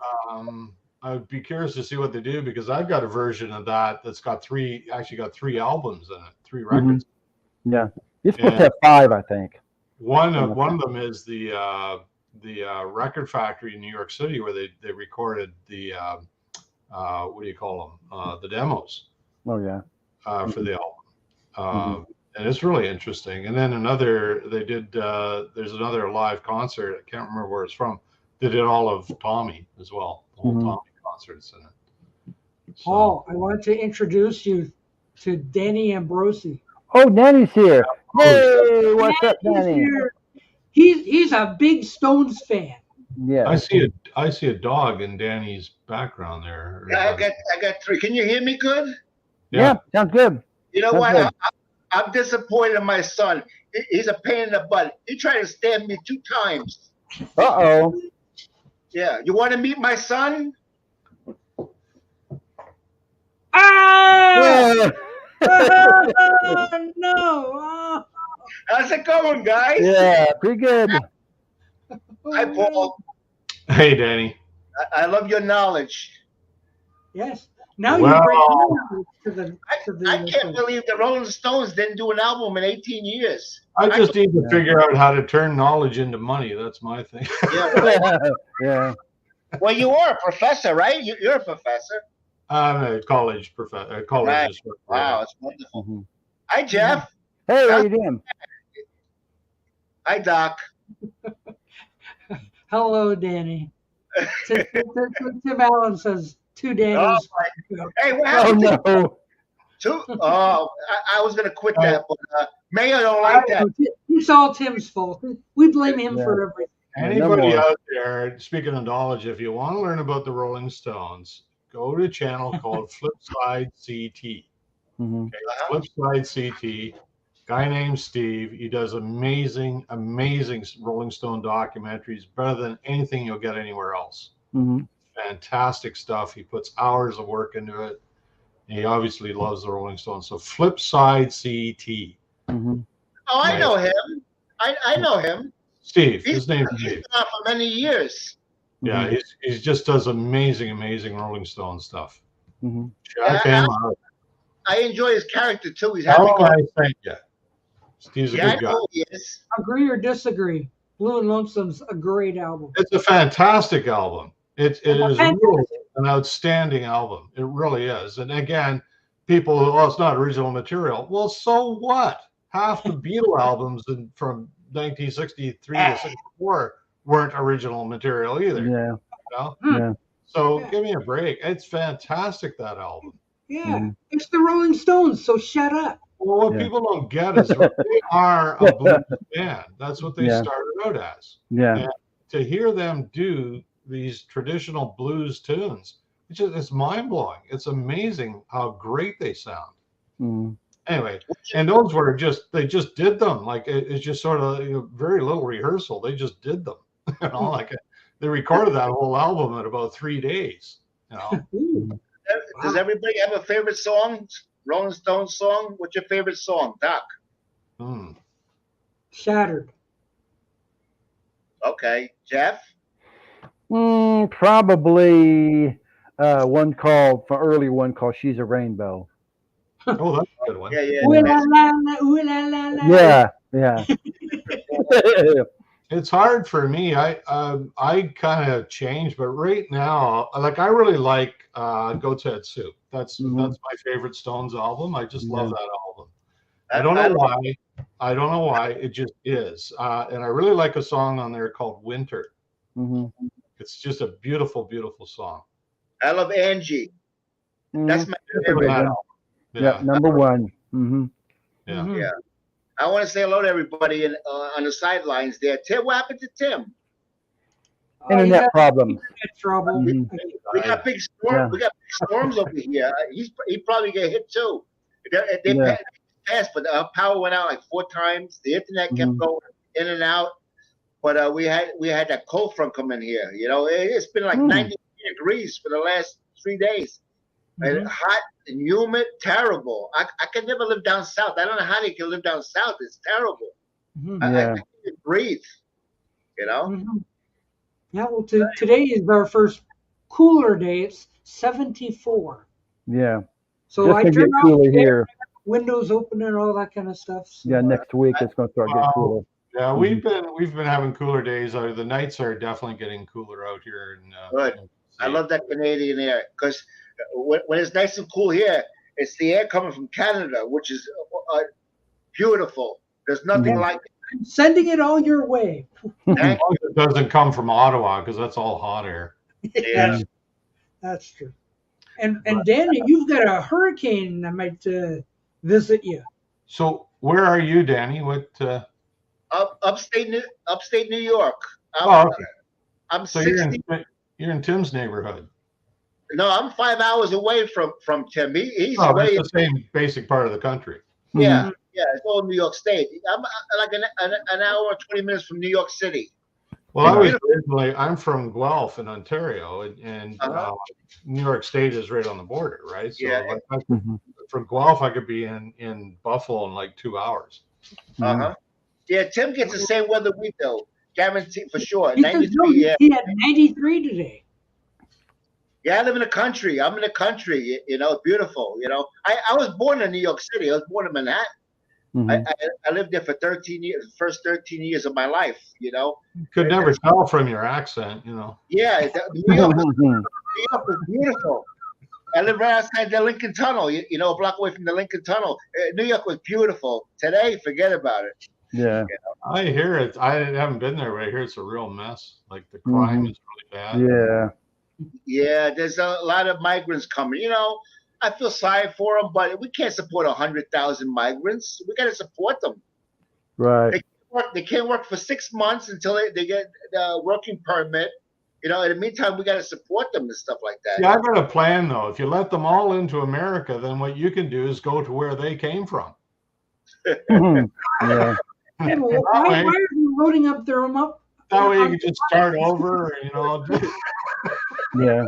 I'd be curious to see what they do because I've got a version of that that's got three albums in it, 3 records. Yeah. You're supposed to have 5, I think. One of them is the record factory in New York City where they recorded the what do you call them? The demos. Oh yeah. For the album. And it's really interesting. And then there's another live concert. I can't remember where it's from. They did all of Tommy as well. The whole Tommy concerts in it. So, Paul, I want to introduce you to Danny Ambrosi. Oh, Danny's here. Hey, what's up, Danny? Here. He's a big Stones fan. Yeah. I see a dog in Danny's background there. Yeah, I got 3. Can you hear me good? Yeah, sounds good. You know Sounds what? good. I'm disappointed in my son. He's a pain in the butt. He tried to stab me 2 times. Uh-oh. Yeah. You want to meet my son? Ah! Yeah. No! Oh. How's it going, guys? Yeah, pretty good. Hi, Paul. Hey, Danny. I love your knowledge. Yes. Now Well, you bring to the I can't believe the Rolling Stones didn't do an album in 18 years. I just need to figure out how to turn knowledge into money. That's my thing. Yeah, right. Yeah. Well, you are a professor, right? You're a professor. I'm a college professor. Right. Wow, it's wonderful. Mm-hmm. Hi, Jeff. Hey, how you doing? Hi, Doc. Hello, Danny. Tim Allen says 2 Dannys. Hey, what Oh happened to no. 2? Oh, I was going to quit that, but Mayor don't like that. It's all Tim's fault. We blame him for everything. Anybody out there, speaking of knowledge, if you want to learn about the Rolling Stones, go to a channel called Flipside CT. Mm-hmm. Okay, Flipside CT. Guy named Steve. He does amazing Rolling Stone documentaries, better than anything you'll get anywhere else. Mm-hmm. Fantastic stuff. He puts hours of work into it. And he obviously loves the Rolling Stones. So Flipside CT. Mm-hmm. Oh, I know him. I know him. Steve. His name's He's Steve. been on for many years. Yeah, he just does amazing Rolling Stone stuff. Mm-hmm. Check him out. I enjoy his character too. He's How happy. I thank you. Steve's a Yeah, I good guy. know he is. Agree or disagree? Blue and Lonesome's a great album. It's a fantastic album. It is Fantastic. really an outstanding album. It really is. And again, people, well, it's not original material. Well, so what? Half the Beatle albums from 1963 to 64 weren't original material either. Yeah. You know? Yeah. So give me a break. It's fantastic, that album. Yeah, it's the Rolling Stones, so shut up. Well, what people don't get is they are a blues band. That's what they started out as. Yeah. And to hear them do these traditional blues tunes, it's mind-blowing. It's amazing how great they sound. Mm-hmm. Anyway, and those were they just did them. Like it's just sort of very little rehearsal. They just did them. You know, like they recorded that whole album in about 3 days. You know. Does everybody have a favorite song? Rolling Stones song? What's your favorite song, Doc? Shattered. Okay, Jeff. Probably one called early one called "She's a Rainbow." Oh, that's a good one. Yeah, yeah. Ooh la That's, la la, ooh la la la. Yeah, yeah. It's hard for me. I kind of changed, but right now, like I really like Goat's Head Soup. That's my favorite Stones album. I just love that album. I don't know why. I don't know why. It just is. And I really like a song on there called Winter. It's just a beautiful, beautiful song. I love Angie. That's my That's a favorite. good one. Yeah, number one. Yeah. Yeah. I want to say hello to everybody on the sidelines there. Tim, what happened to Tim? Internet problems. Internet trouble. We got big storms. We got big storms over here. He probably get hit too. They passed, but the power went out like 4 times. The internet kept going in and out. But we had that cold front come in here. You know, it's been like 90 degrees for the last 3 days. And hot and humid, terrible. I can never live down south. I don't know how they can live down south. It's terrible. I can't breathe. You know. Yeah. Well, today is our first cooler day. It's 74. Yeah. So just I to get turn off cooler the here. windows open and all that kind of stuff. So. Yeah, next week it's going to start getting cooler. Yeah, we've been having cooler days. The nights are definitely getting cooler out here. Good. I love that Canadian air because when it's nice and cool here, it's the air coming from Canada, which is beautiful. There's nothing like it. I'm sending it all your way. It doesn't come from Ottawa because that's all hot air. Yeah, that's true. And Danny, you've got a hurricane that might visit you. So where are you, Danny? What? Upstate New York. I'm so 60. You're in Tim's neighborhood. No, I'm 5 hours away from Tim. He's that's away. the same basic part of the country. Yeah, it's all New York State. I'm like an hour and 20 minutes from New York City. Well, I'm from Guelph in Ontario, and New York State is right on the border, right? So from Guelph, I could be in Buffalo in like 2 hours. Yeah, Tim gets the same weather we do, guaranteed for sure. 93. He had 93 today. Yeah, I live in the country. I'm in the country. You know, beautiful. You know, I was born in New York City. I was born in Manhattan. I lived there for 13 years. The first 13 years of my life. You know, could never tell from your accent. You know. Yeah, New York was beautiful. I live right outside the Lincoln Tunnel. You know, a block away from the Lincoln Tunnel. New York was beautiful. Today, forget about it. Yeah. You know? I hear it. I haven't been there, but I hear it's a real mess. Like the crime is really bad. Yeah. Yeah, there's a lot of migrants coming. You know, I feel sorry for them, but we can't support 100,000 migrants. We got to support them. Right. They can't work for 6 months until they get the working permit. You know, in the meantime, we got to support them and stuff like that. Yeah, I've got a plan though. If you let them all into America, then what you can do is go to where they came from. Yeah. Yeah, well, why are you loading up their up? That way you can just start over, you know. Yeah.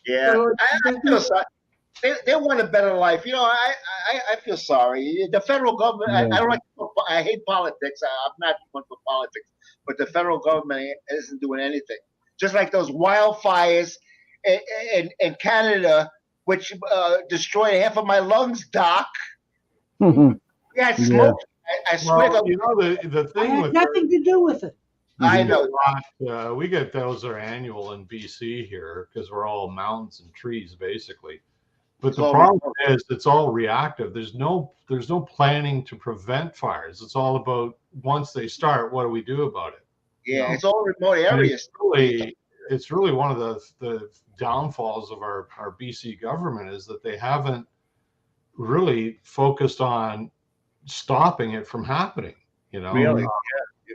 Yeah, I feel sorry. They want a better life. You know, I feel sorry. The federal government, I don't like. I hate politics. I'm not one for politics, but the federal government isn't doing anything. Just like those wildfires in Canada, which destroyed half of my lungs, Doc. Yeah, smoke. I swear. Well, you know the thing I had with nothing to do with it. I know. We get those are annual in BC here because we're all mountains and trees basically. But the problem is it's all reactive. There's no planning to prevent fires. It's all about once they start, what do we do about it? Yeah, you know? It's all remote areas. It's really one of the downfalls of our BC government is that they haven't really focused on stopping it from happening. You know, really,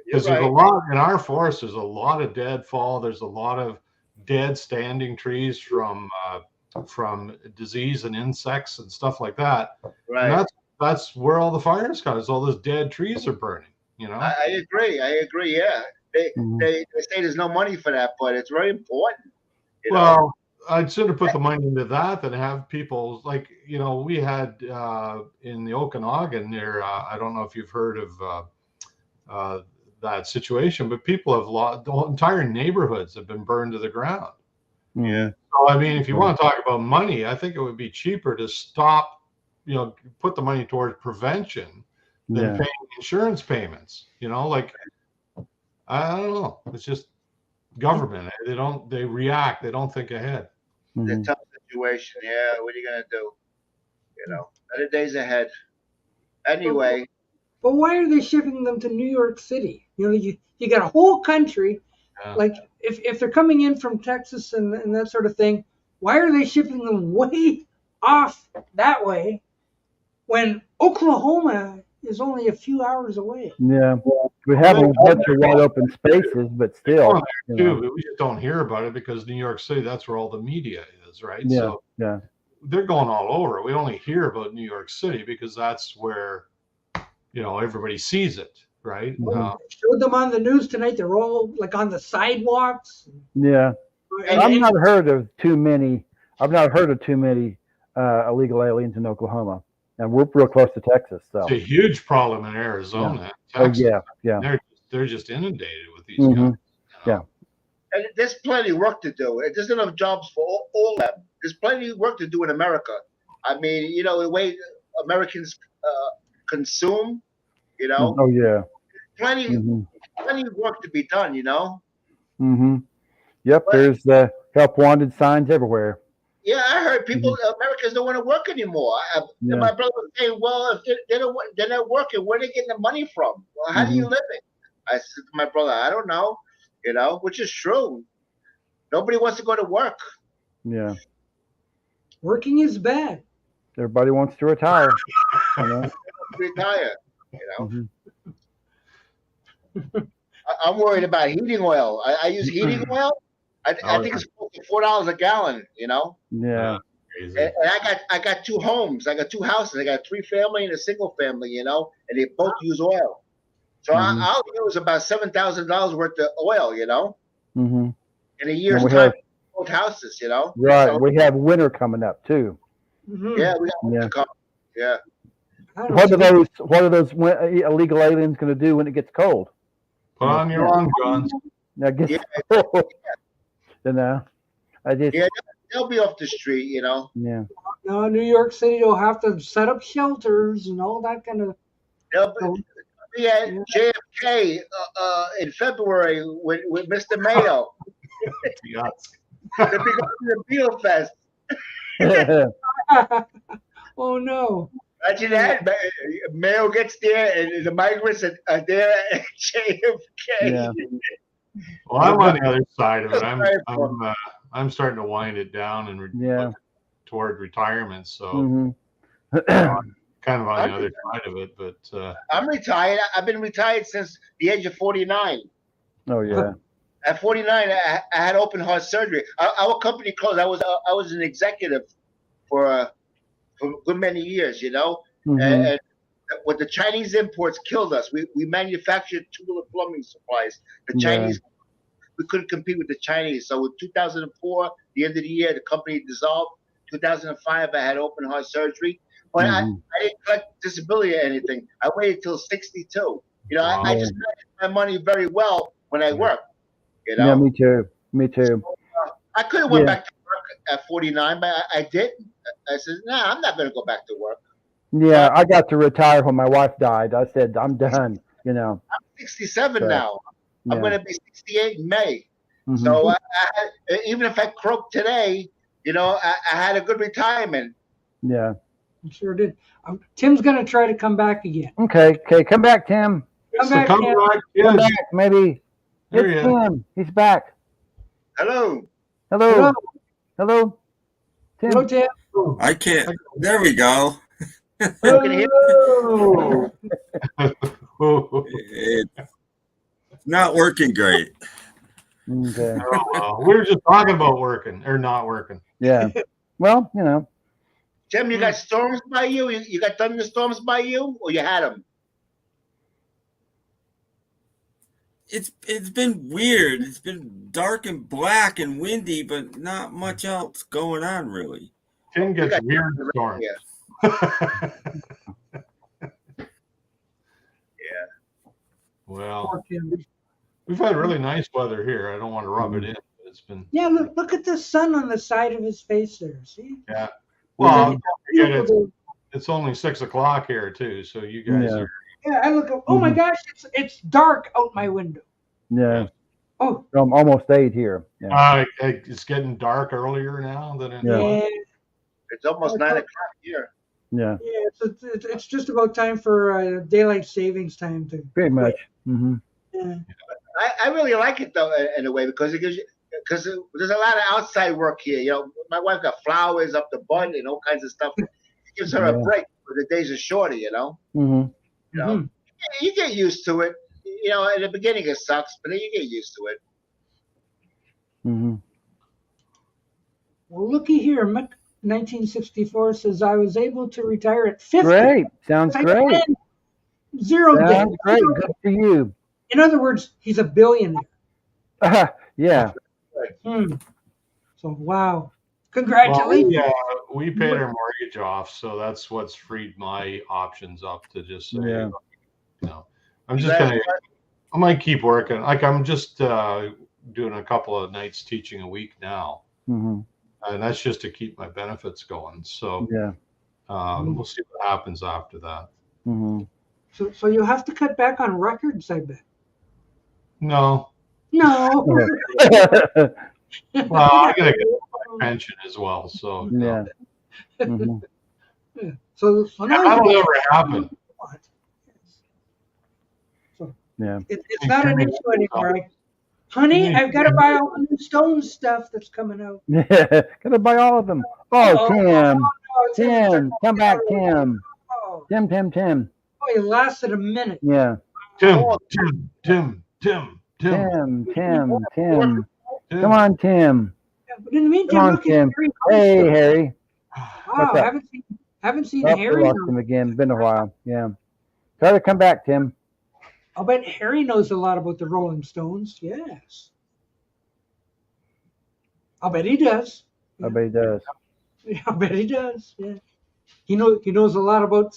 because there's a lot in our forest. There's a lot of deadfall. There's a lot of dead standing trees from disease and insects and stuff like that. Right. And that's where all the fires come. Is all those dead trees are burning. You know. I agree. Yeah. They say there's no money for that, but it's very important. You know? I'd sooner put the money into that than have people like, you know, we had in the Okanagan there. I don't know if you've heard of that situation, but people have lost, the whole entire neighborhoods have been burned to the ground. Yeah. So, I mean, if you want to talk about money, I think it would be cheaper to stop, put the money towards prevention than paying insurance payments. Like, I don't know. It's just government. They react. They don't think ahead. It's a tough situation. Yeah. What are you going to do? Better days ahead. Anyway. But why are they shipping them to New York City? You got a whole country. Yeah. Like if they're coming in from Texas and that sort of thing, why are they shipping them way off that way when Oklahoma is only a few hours away? Yeah, we have a bunch of wide open spaces, but still, too, we just don't hear about it because New York City, that's where all the media is, right? Yeah, so they're going all over. We only hear about New York City because that's where everybody sees it, right? Showed them on the news tonight. They're all like on the sidewalks. Yeah, I've not heard of too many illegal aliens in Oklahoma, and we're real close to Texas. So it's a huge problem in Arizona. Yeah. Texas, yeah. They're just inundated with these guys. Yeah. And there's plenty of work to do. There's enough jobs for all of them. There's plenty of work to do in America. I mean, the way Americans consume, Oh yeah. Plenty of work to be done, Yep, but there's the help wanted signs everywhere. Yeah, I heard people, Americans don't want to work anymore. My brother was saying, well, if they're not working, where are they getting the money from? Well, how do you live it? I said to my brother, I don't know, which is true. Nobody wants to go to work. Yeah. Working is bad. Everybody wants to retire. Retire, I'm worried about heating oil. I use heating oil. I think it's $4 a gallon, Yeah. And I got two homes. I got two houses. I got a 3-family and a single family, and they both use oil. So I'll use about $7,000 worth of oil, in a year's time. Both houses, Right. So, we have winter coming up too. Yeah, we got winter coming. Yeah. What are those illegal aliens going to do when it gets cold? Put on your long guns. I guess. I just. Yeah, they'll be off the street, Yeah. No, New York City will have to set up shelters and all that kind of. We had JFK in February with Mr. Mayo. The Beal Fest. Oh no! Imagine that. Mayo gets there and the migrants are there at JFK. Yeah. Well, I'm on the other side of it. I'm starting to wind it down and toward retirement. So kind of on the other side of it. But I'm retired. I've been retired since the age of 49. Oh yeah. At 49, I had open heart surgery. Our company closed. I was an executive for a good many years, and what the Chinese imports killed us. We manufactured tubular plumbing supplies. The Chinese, we couldn't compete with the Chinese. So in 2004, the end of the year, the company dissolved. 2005, I had open heart surgery. But I didn't collect disability or anything. I waited till 62. I just managed my money very well when I worked. Yeah, me too. So, I could have went back to work at 49, but I didn't. I said, "Nah, I'm not going to go back to work." Yeah, I got to retire when my wife died. I said, "I'm done." I'm 67 now. I'm going to be 68 in May. So even if I croaked today, I had a good retirement. Yeah, I sure did. Tim's going to try to come back again. Okay, come back, Tim. Come back, Tim. Come back, maybe. There It's Tim. He's back. Hello. Hello. Tim. Hello, Tim. I can't. There we go. Hello. It's not working great. Okay. We were just talking about working or not working. Yeah. Well, Tim, you got storms by you? You got thunderstorms by you, or you had them? It's been weird. It's been dark and black and windy, but not much else going on really. Tim gets weird storms. Yeah. Well, Poor Tim. we've had really nice weather here. I don't want to rub it in, but it's been. Yeah, look at the sun on the side of his face there. See? Yeah. Well, It's don't forget beautiful. it's only 6 o'clock here too, so you guys Yeah. are. Yeah, I look. Oh my gosh, it's dark out my window. Yeah. Oh, I'm almost 8 here. Yeah. It's getting dark earlier now than it Yeah. yeah, was. It's almost 9 o'clock here. Yeah. yeah. It's just about time for daylight savings time to. Pretty much. Mm-hmm. Yeah. I really like it though in a way because it gives you because there's a lot of outside work here. You know, my wife got flowers up the butt and all kinds of stuff. It gives her a break because the days are shorter. You know. Mm-hmm. You know, you get used to it. You know, in the beginning it sucks, but then you get used to it. Mm-hmm. Well, looky here. 1964 says I was able to retire at 50. Great. Sounds I great. planned 0 days. Sounds great. Good for you. In other words, he's a billionaire. Yeah. So wow, congratulations. Well, we paid our mortgage off, so that's what's freed my options up to just say, Yeah. you know, I might keep working. Like I'm just doing a couple of nights teaching a week now, Mm-hmm. and that's just to keep my benefits going. So Yeah. we'll see what happens after that. Mm-hmm. So you have to cut back on records, I bet. Oh, No. Well, I gotta get my pension as well. So Yeah. Mm-hmm. So now that'll never happen. So Yeah. it's not an issue anymore. Honey, I've got to buy all the new Stone stuff that's coming out. Yeah. Gotta buy all of them. Oh, Tim. it's Tim. Come back, Tim. Oh, Tim. oh, you lasted a minute. Yeah. Tim. Come on, Tim. Yeah, but in the meantime, Come on, look Tim. at Harry. Hey, Harry. Wow, What's up? haven't seen Oh, Harry. we lost him again. Been a while. Yeah. Try to come back, Tim. I'll bet Harry knows a lot about the Rolling Stones. Yes. I'll bet he does. I bet he does. I'll bet he does. Yeah. He knows a lot about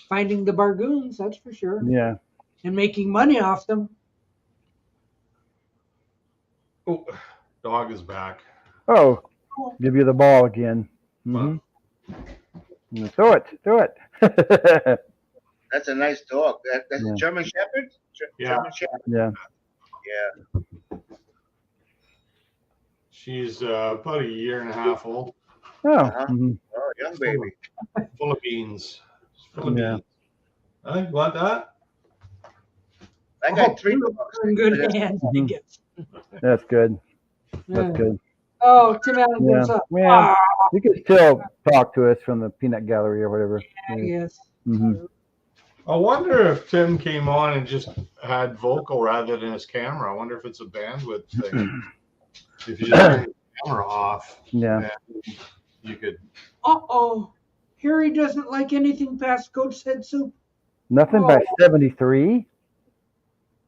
finding the bargoons, that's for sure. Yeah. And making money off them. Oh, dog is back. Oh, give you the ball again. Mm-hmm. Throw it. that's a nice dog. That's Yeah. a German Shepherd. Yeah. German Shepherd. Yeah. Yeah. She's about a year and a half old. Oh. Uh-huh. Oh, young baby. Full of beans. Full of Yeah. beans. You want that? I got 3 you're dogs. in good hands, I Mhm. guess. That's good. Yeah. That's good. Oh, Tim Allen Yeah. goes up. Yeah. You can still talk to us from the peanut gallery or whatever. Yes. Mm-hmm. I wonder if Tim came on and just had vocal rather than his camera. I wonder if it's a bandwidth thing. If you just turn the camera off, Yeah. you could. Uh-oh. Harry doesn't like anything past goat's head soup. Nothing by 73.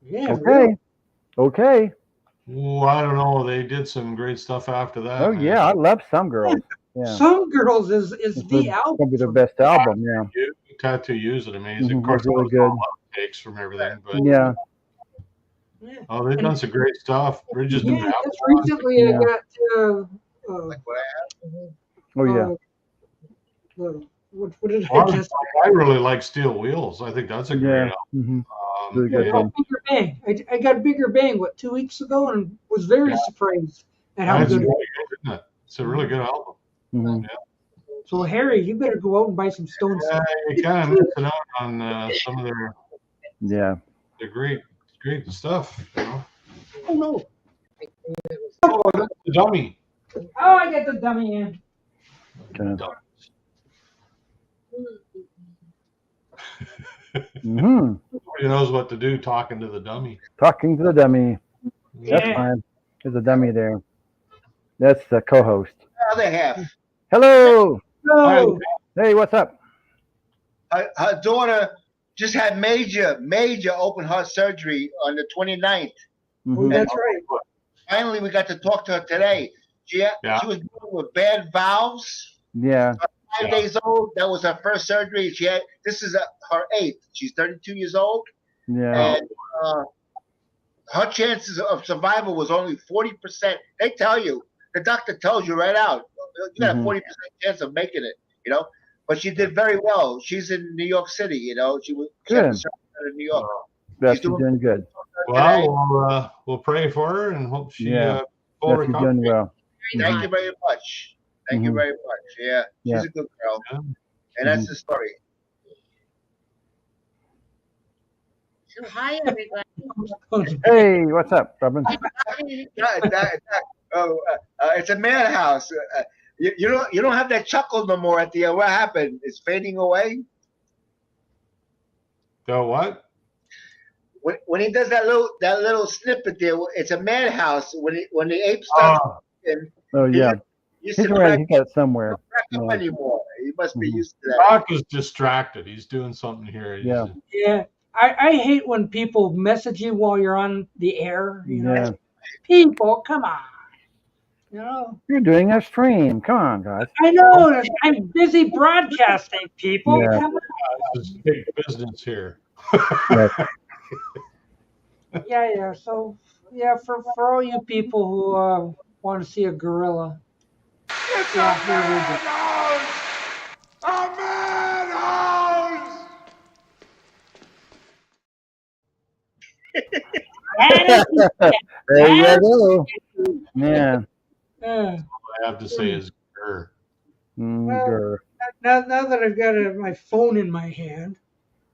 Yeah. Okay. Really. Okay. Ooh, I don't know. They did some great stuff after that. Oh man. yeah, I love Some Girls. Yeah. Some Girls is the album. Probably their best album. Yeah. Tattoo Use is amazing. Mhm, Of course, it's really it was all good. takes from everything, but Yeah. Yeah. oh, they've done some great stuff. Bridges to Yeah, Babylon. just recently I Yeah. got Like what I have. Oh yeah. What did I Well, just? I really like Steel Wheels. I think that's a great Yeah. album. Mm-hmm. Really good Yeah, one. Bigger Bang. I got Bigger Bang 2 weeks ago and was very surprised at how That's good. really good, isn't it? It's a really good album. Mm-hmm. So Harry, you better go out and buy some Stone Yeah, stuff. you kind of missing out on some of Yeah. their great stuff. You know? Oh no! Oh, that's the dummy. Oh, I got the dummy in. Okay. Mm-hmm. Nobody knows what to do talking to the dummy. Talking to the dummy. That's Yeah. fine. There's a dummy there. That's the co-host. The other half. Hello. No. Hey, what's up? Her daughter just had major open heart surgery on the 29th. Mhm. That's right. Finally, we got to talk to her today. She was born with bad valves. Yeah. 5 days old. That was her first surgery. This is her 8th. She's 32 years old. Yeah. And her chances of survival was only 40%. They tell you, the doctor tells you right out, you got a 40% chance of making it, you know. But she did very well. She's in New York City, you know. She had the surgery in New York. She's doing good. Well, we'll pray for her and hope she full she's recovery. doing well. Thank you very much. Thank you very much. Yeah, she's a good girl. Yeah. And that's the story. So hi everybody. Hey, what's up, Robin? It's a madhouse. You don't have that chuckle no more at the end. What happened? It's fading away. The what? When he does that little snippet there, it's a madhouse. When the ape starts. Oh yeah. He's right. He got it somewhere. Up anymore. He must be used to that. Doc is distracted. He's doing something here. Yeah. I hate when people message you while you're on the air. You know, Yeah. People, come on. You know, You're doing a stream. Come on, guys. I know. I'm busy broadcasting. People, Yeah. come on. This is big business here. Yeah. So, yeah, for all you people who want to see a gorilla. It's a madhouse! A madhouse! There you go. Yeah. All I have to say is grr. Well, now that I've got my phone in my hand,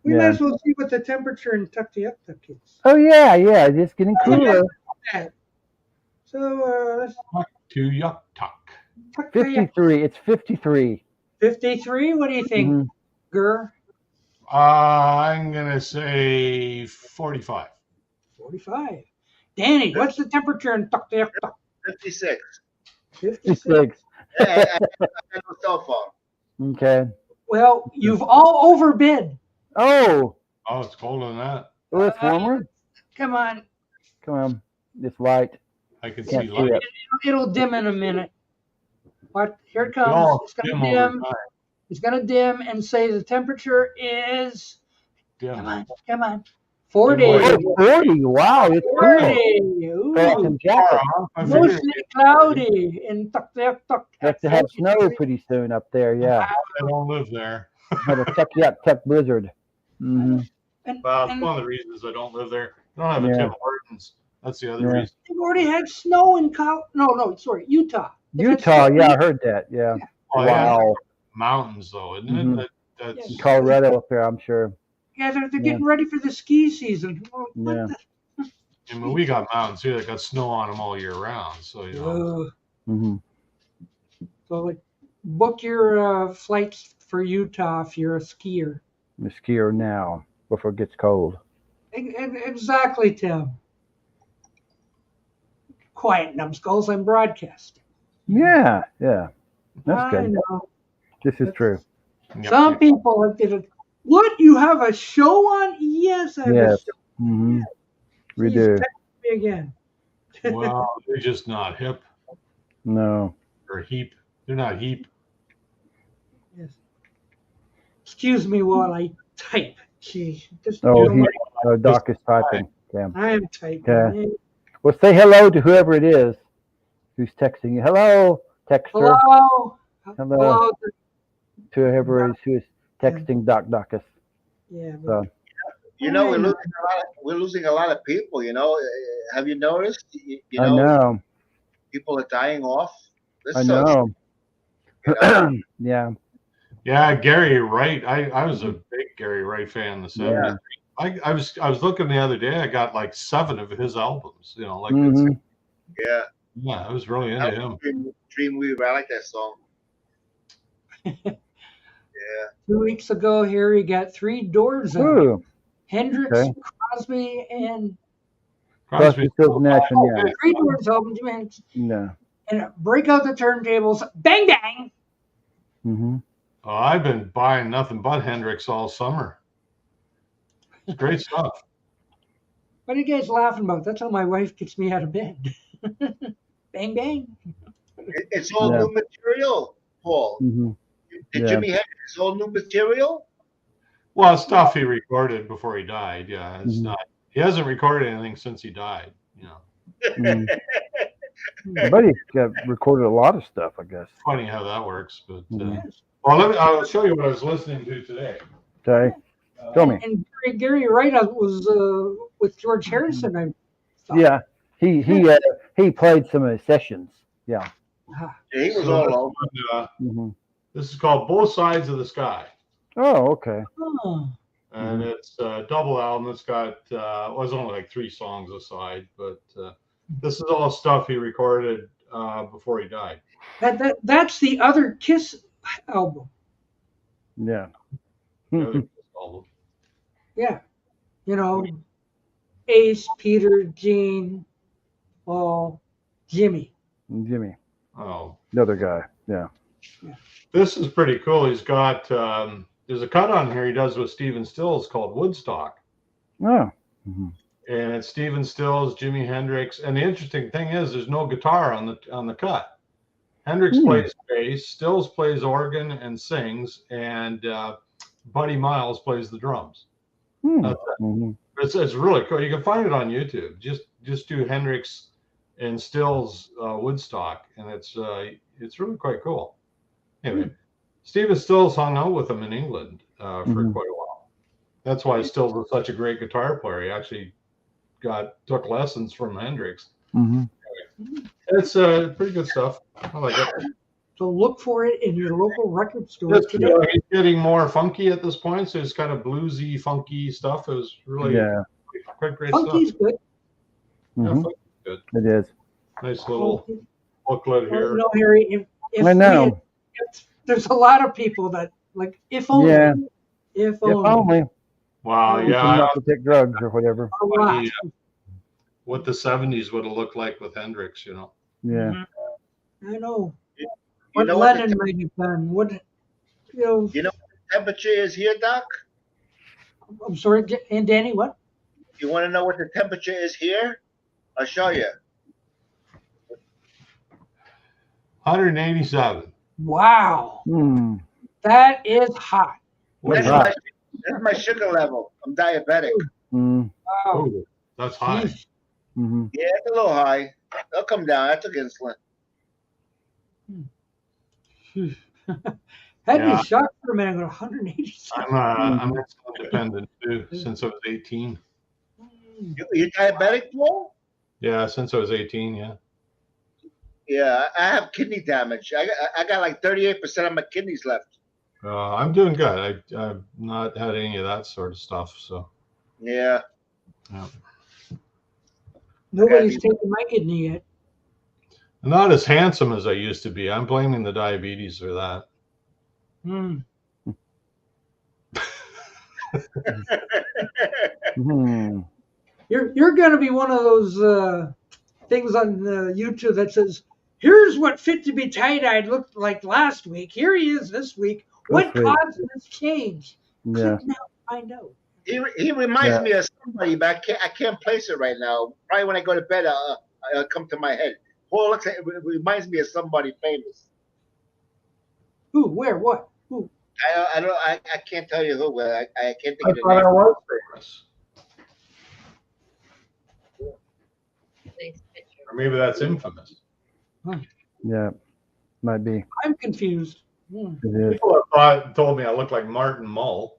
we might as well see what the temperature in Tuktoyaktuk is. Oh yeah, just getting cooler. So let's Tuktoyaktuk. 53. It's 53. 53. What do you think, Gur? I'm gonna say 45. 45. Danny, what's the temperature in Tuktoyaktuk? 56. 56. I got no cell phone. Okay. Well, you've all overbid. Oh, it's colder than that. Oh, it's warmer. Come on. It's light. I can Can't see light. It'll dim in a minute. But here it comes. No, It's going dim to over dim. time. It's going to dim and say the temperature is. Dim. Come on. 40. Oh, 40. Wow, it's cool. 40. Ooh. Some jacket. Mostly cloudy in Tuktoyaktuk. Have to have snow pretty soon up there. Yeah. I don't live there. Have a Tuktoyaktuk blizzard. Well, it's one of the reasons I don't live there. I don't have a Tim Hortons. That's the other reason. They've already had snow in Utah. Utah, yeah, I heard that. Yeah. Oh, Wow. yeah. Mountains, though, isn't it? That's Colorado up there, I'm sure. Yeah, they're getting ready for the ski season. Yeah. I mean, we got mountains here that got snow on them all year round. So, you know. So, like, book your flights for Utah if you're a skier. I'm a skier now before it gets cold. Exactly, Tim. Quiet, numbskulls. I'm broadcasting. Yeah. That's I good. know. This is true. Some people have did it. What? You have a show on? Yes, I have a show. We Please do. text me again. Well, they're just not hip No. or heap. They're not heap. Yes. Excuse me while I type. Gee, just Doc is typing. Yeah. I am typing. Okay. Well, say hello to whoever it is who's texting you. Hello, texter. Hello. To whoever is who is texting Doc Docus. Yeah. So. You know, we're losing a lot of people. You know, have you noticed? You know, I know. People are dying off. I know. You know? Yeah. Yeah, Gary Wright. I was a big Gary Wright fan in the 70s. I was looking the other day. I got like 7 of his albums. You know, like yeah, I was really into him. Dreamweaver, I like that song. Yeah. 2 weeks ago, here he got 3 doors out. Ooh. Hendrix, Crosby, and Crosby, Stills, Nash, and Young. 3 doors open, man. No. And break out the turntables, bang bang. Oh, I've been buying nothing but Hendrix all summer. It's great stuff. What are you guys laughing about? That's how my wife gets me out of bed. Bang bang. It's all new material, Paul. Did Jimi Hendrix all new material? Well, stuff he recorded before he died. Yeah, it's Mhm. not. He hasn't recorded anything since he died. You know, Mm. But he recorded a lot of stuff, I guess. funny how that works. But Mhm. well, I'll show you what I was listening to today. Okay, show me. And Gary Wright was with George Harrison. I thought. Yeah, he played some of his sessions. Yeah. Ah, Yeah, he was So all this over. one, hmm this is called Both Sides of the Sky. Oh, okay. oh. And it's a double album. It's got was only like 3 songs aside, but this is all stuff he recorded before he died. That's the other Kiss album. Yeah. The other album. Yeah, you know, Ace, Peter, Gene, Paul, Jimmy. Jimmy, Oh, the other guy. Yeah. this is pretty cool. He's got there's a cut on here he does with Stephen Stills called Woodstock, Oh. hmm and it's Stephen Stills, Jimi Hendrix, and the interesting thing is there's no guitar on the cut. Hendrix plays bass, Stills plays organ and sings, and Buddy Miles plays the drums. That's it. hmm It's really cool. You can find it on YouTube. Just do Hendrix and Stills Woodstock, and it's really quite cool. Anyway, Stephen Stills hung out with him in England for quite a while. That's why Stills was such a great guitar player. He actually took lessons from Hendrix. hmm It's pretty good stuff. I like it. So look for it in your local record store It's today. he's getting more funky at this point, so it's kind of bluesy, funky stuff. It was really quite great Funky's stuff. good. Yeah, Mhm. funky's good. It is. Nice little booklet Well, here. no, Harry. If I know. there's a lot of people that like if only. Yeah. If If only. only. Wow, You yeah, can I not to take drugs or whatever. A lot. what the 70s would have looked like with Hendrix, you know. Yeah. I know. You What know what Lennon might have done. What You know what the temperature is here, Doc? I'm sorry, and Danny, what? You want to know what the temperature is here? I'll show you. 187. Wow, Hmm. that is hot. What That's is my, that? that's my sugar level. I'm diabetic. Mm. Wow. Ooh, that's high. Yeesh. hmm Yeah, it's a little high. It'll come down. I took insulin. Had Yeah. me shocked for a minute. 187. I'm insulin dependent too since I was 18. You diabetic, Paul? Yeah, since I was 18, yeah. Yeah, I have kidney damage. I got like 38% of my kidneys left. I'm doing good. I've not had any of that sort of stuff, so. Yeah. Nobody's taken my kidney yet. I'm not as handsome as I used to be. I'm blaming the diabetes for that. Hmm. Hmm. You're going to be one of those things on YouTube that says, "Here's what FitToBe TieDyed looked like last week. Here he is this week. What This week. caused this change?" Yeah. Click now, find out. He reminds me of somebody, but I can't place it right now. Probably when I go to bed, I'll come to my head. Paul looks like, it reminds me of somebody famous. Who? Where? What? Who? I can't tell you who. I can't think I of the thought name. I was famous. Nice picture. Or maybe that's infamous. Yeah. Might be. I'm confused. Hmm. It is. People have told me I look like Martin Mull.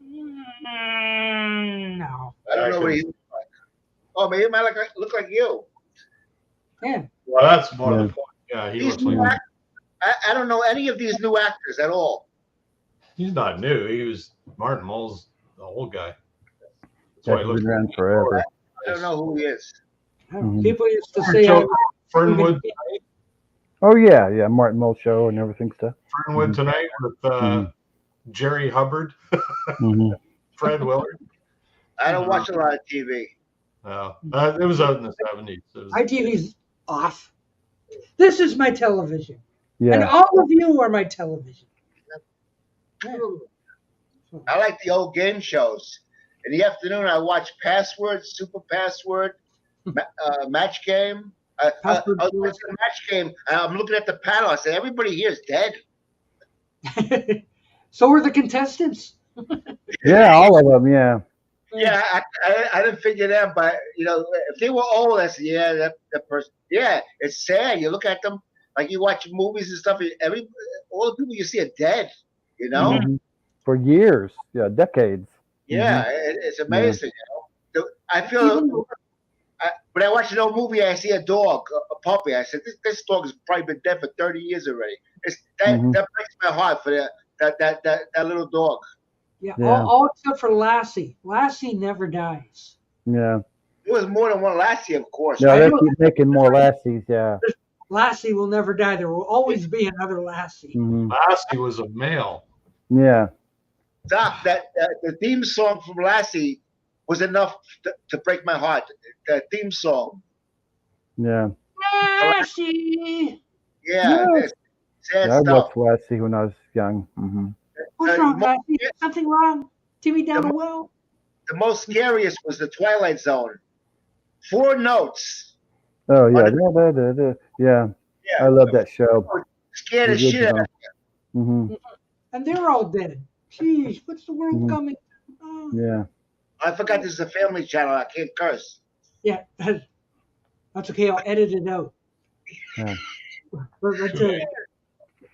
No. I don't know what he looks like. Oh, maybe he might look like you. Yeah. Well, that's more Yeah. the point. Yeah, he These looks new like act- I don't know any of these new actors at all. he's not new. He was Martin Mull's the old guy. That's Yeah, why he he's looks been around forever. I don't know who he is. Mhm. People used to say, So, Fernwood, Oh yeah, yeah. Martin Mull show and everything stuff. Fernwood tonight with Jerry Hubbard, hmm Fred Willard. I don't watch a lot of TV. It was out in the 70s. "My TV's off. This is my television, and Yeah. all of you are my television." Yeah. I like the old game shows. In the afternoon, I watch Password, Super Password, Match Game. I was watching Match Game. I'm looking at the panel. I said, everybody here is dead. So were the contestants. Yeah, all of them. Yeah. Yeah, I didn't figure that, but if they were old, I said, yeah, that person. Yeah, it's sad. You look at them like you watch movies and stuff. All the people you see are dead. You know? Mhm. For years. Yeah, decades. Yeah, Mhm. it's amazing. I feel Even when I watch an old movie, I see a dog, a puppy. I said, this dog has probably been dead for 30 years already. Mhm. That breaks my heart for that little dog. yeah, Yeah. all except for Lassie. Lassie never dies. Yeah. There was more than one last year, of course. Yeah, I they know keep making more Lassies. Yeah. Lassie will never die. There will always be another Lassie. Mhm. Lassie was a male. Yeah. Doc, the theme song from Lassie was enough to break my heart. The theme song. Yeah. Lassie! Yeah, Yeah. that's sad I stuff. watched Lassie when I was young. What's Uh, wrong, mo- Lassie? Something wrong? Timmy down The the mo- well? The most scariest was the Twilight Zone. 4 notes. Oh yeah. Yeah. Yeah, I love that show. scared The the shit out original. Hmm. And they're all dead. Jeez, what's the world Mhm. coming? Oh. Yeah. I forgot this is a family channel. I can't curse. Yeah, that's okay. I'll edit it out. Yeah.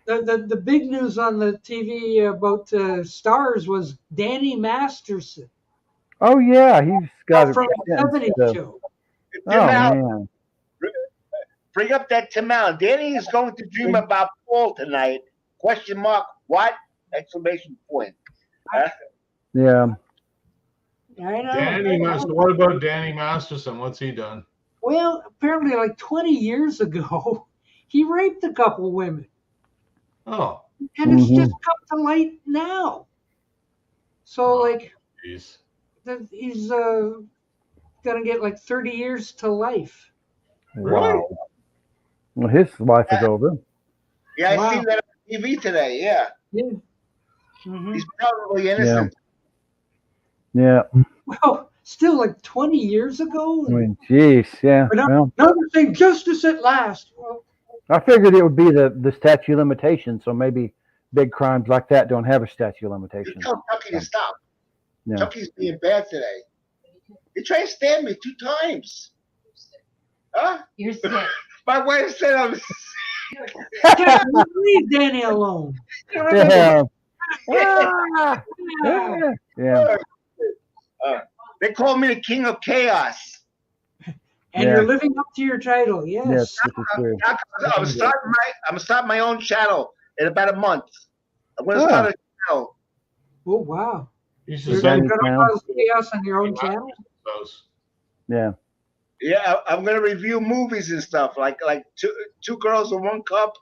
The big news on the TV about stars was Danny Masterson Oh yeah. He's got a from the sentence 70s to- show. Tim Oh Allen, man. bring up that Tim Allen. Danny is going to dream about Paul tonight. Question mark. What? Exclamation point. Yeah. I know. Danny Masterson. What about Danny Masterson? What's he done? Well, apparently, like 20 years ago, he raped a couple women, Oh, and it's Mhm. just come to light now. So, like, jeez. he's gonna get like 30 years to life. Wow. Well, his life is over. Yeah, I Wow. seen that on TV today. Yeah, Yeah. Mhm. he's probably innocent. Yeah. Well, still like 20 years ago. I mean, jeez. Yeah. But Well, now they're saying justice at last. Well, I figured it would be the statute of limitations, so maybe big crimes like that don't have a statute of You limitations. tell Chucky to stop. Yeah. Chucky's being bad today. He tried to stab me 2 times. Huh? You're sick. My wife said I'm. leave Danny alone. Yeah. Ah! Yeah. Yeah. They call me the king of chaos. And Yeah. you're living up to your title. Yes. Yes, this is true. I'm starting my own channel in about a month. I'm going to Oh. start a channel. Oh, wow. He's You're just going Danny to channel. cause chaos on your own channel? those. Yeah. Yeah, I'm going to review movies and stuff like two girls in one cup.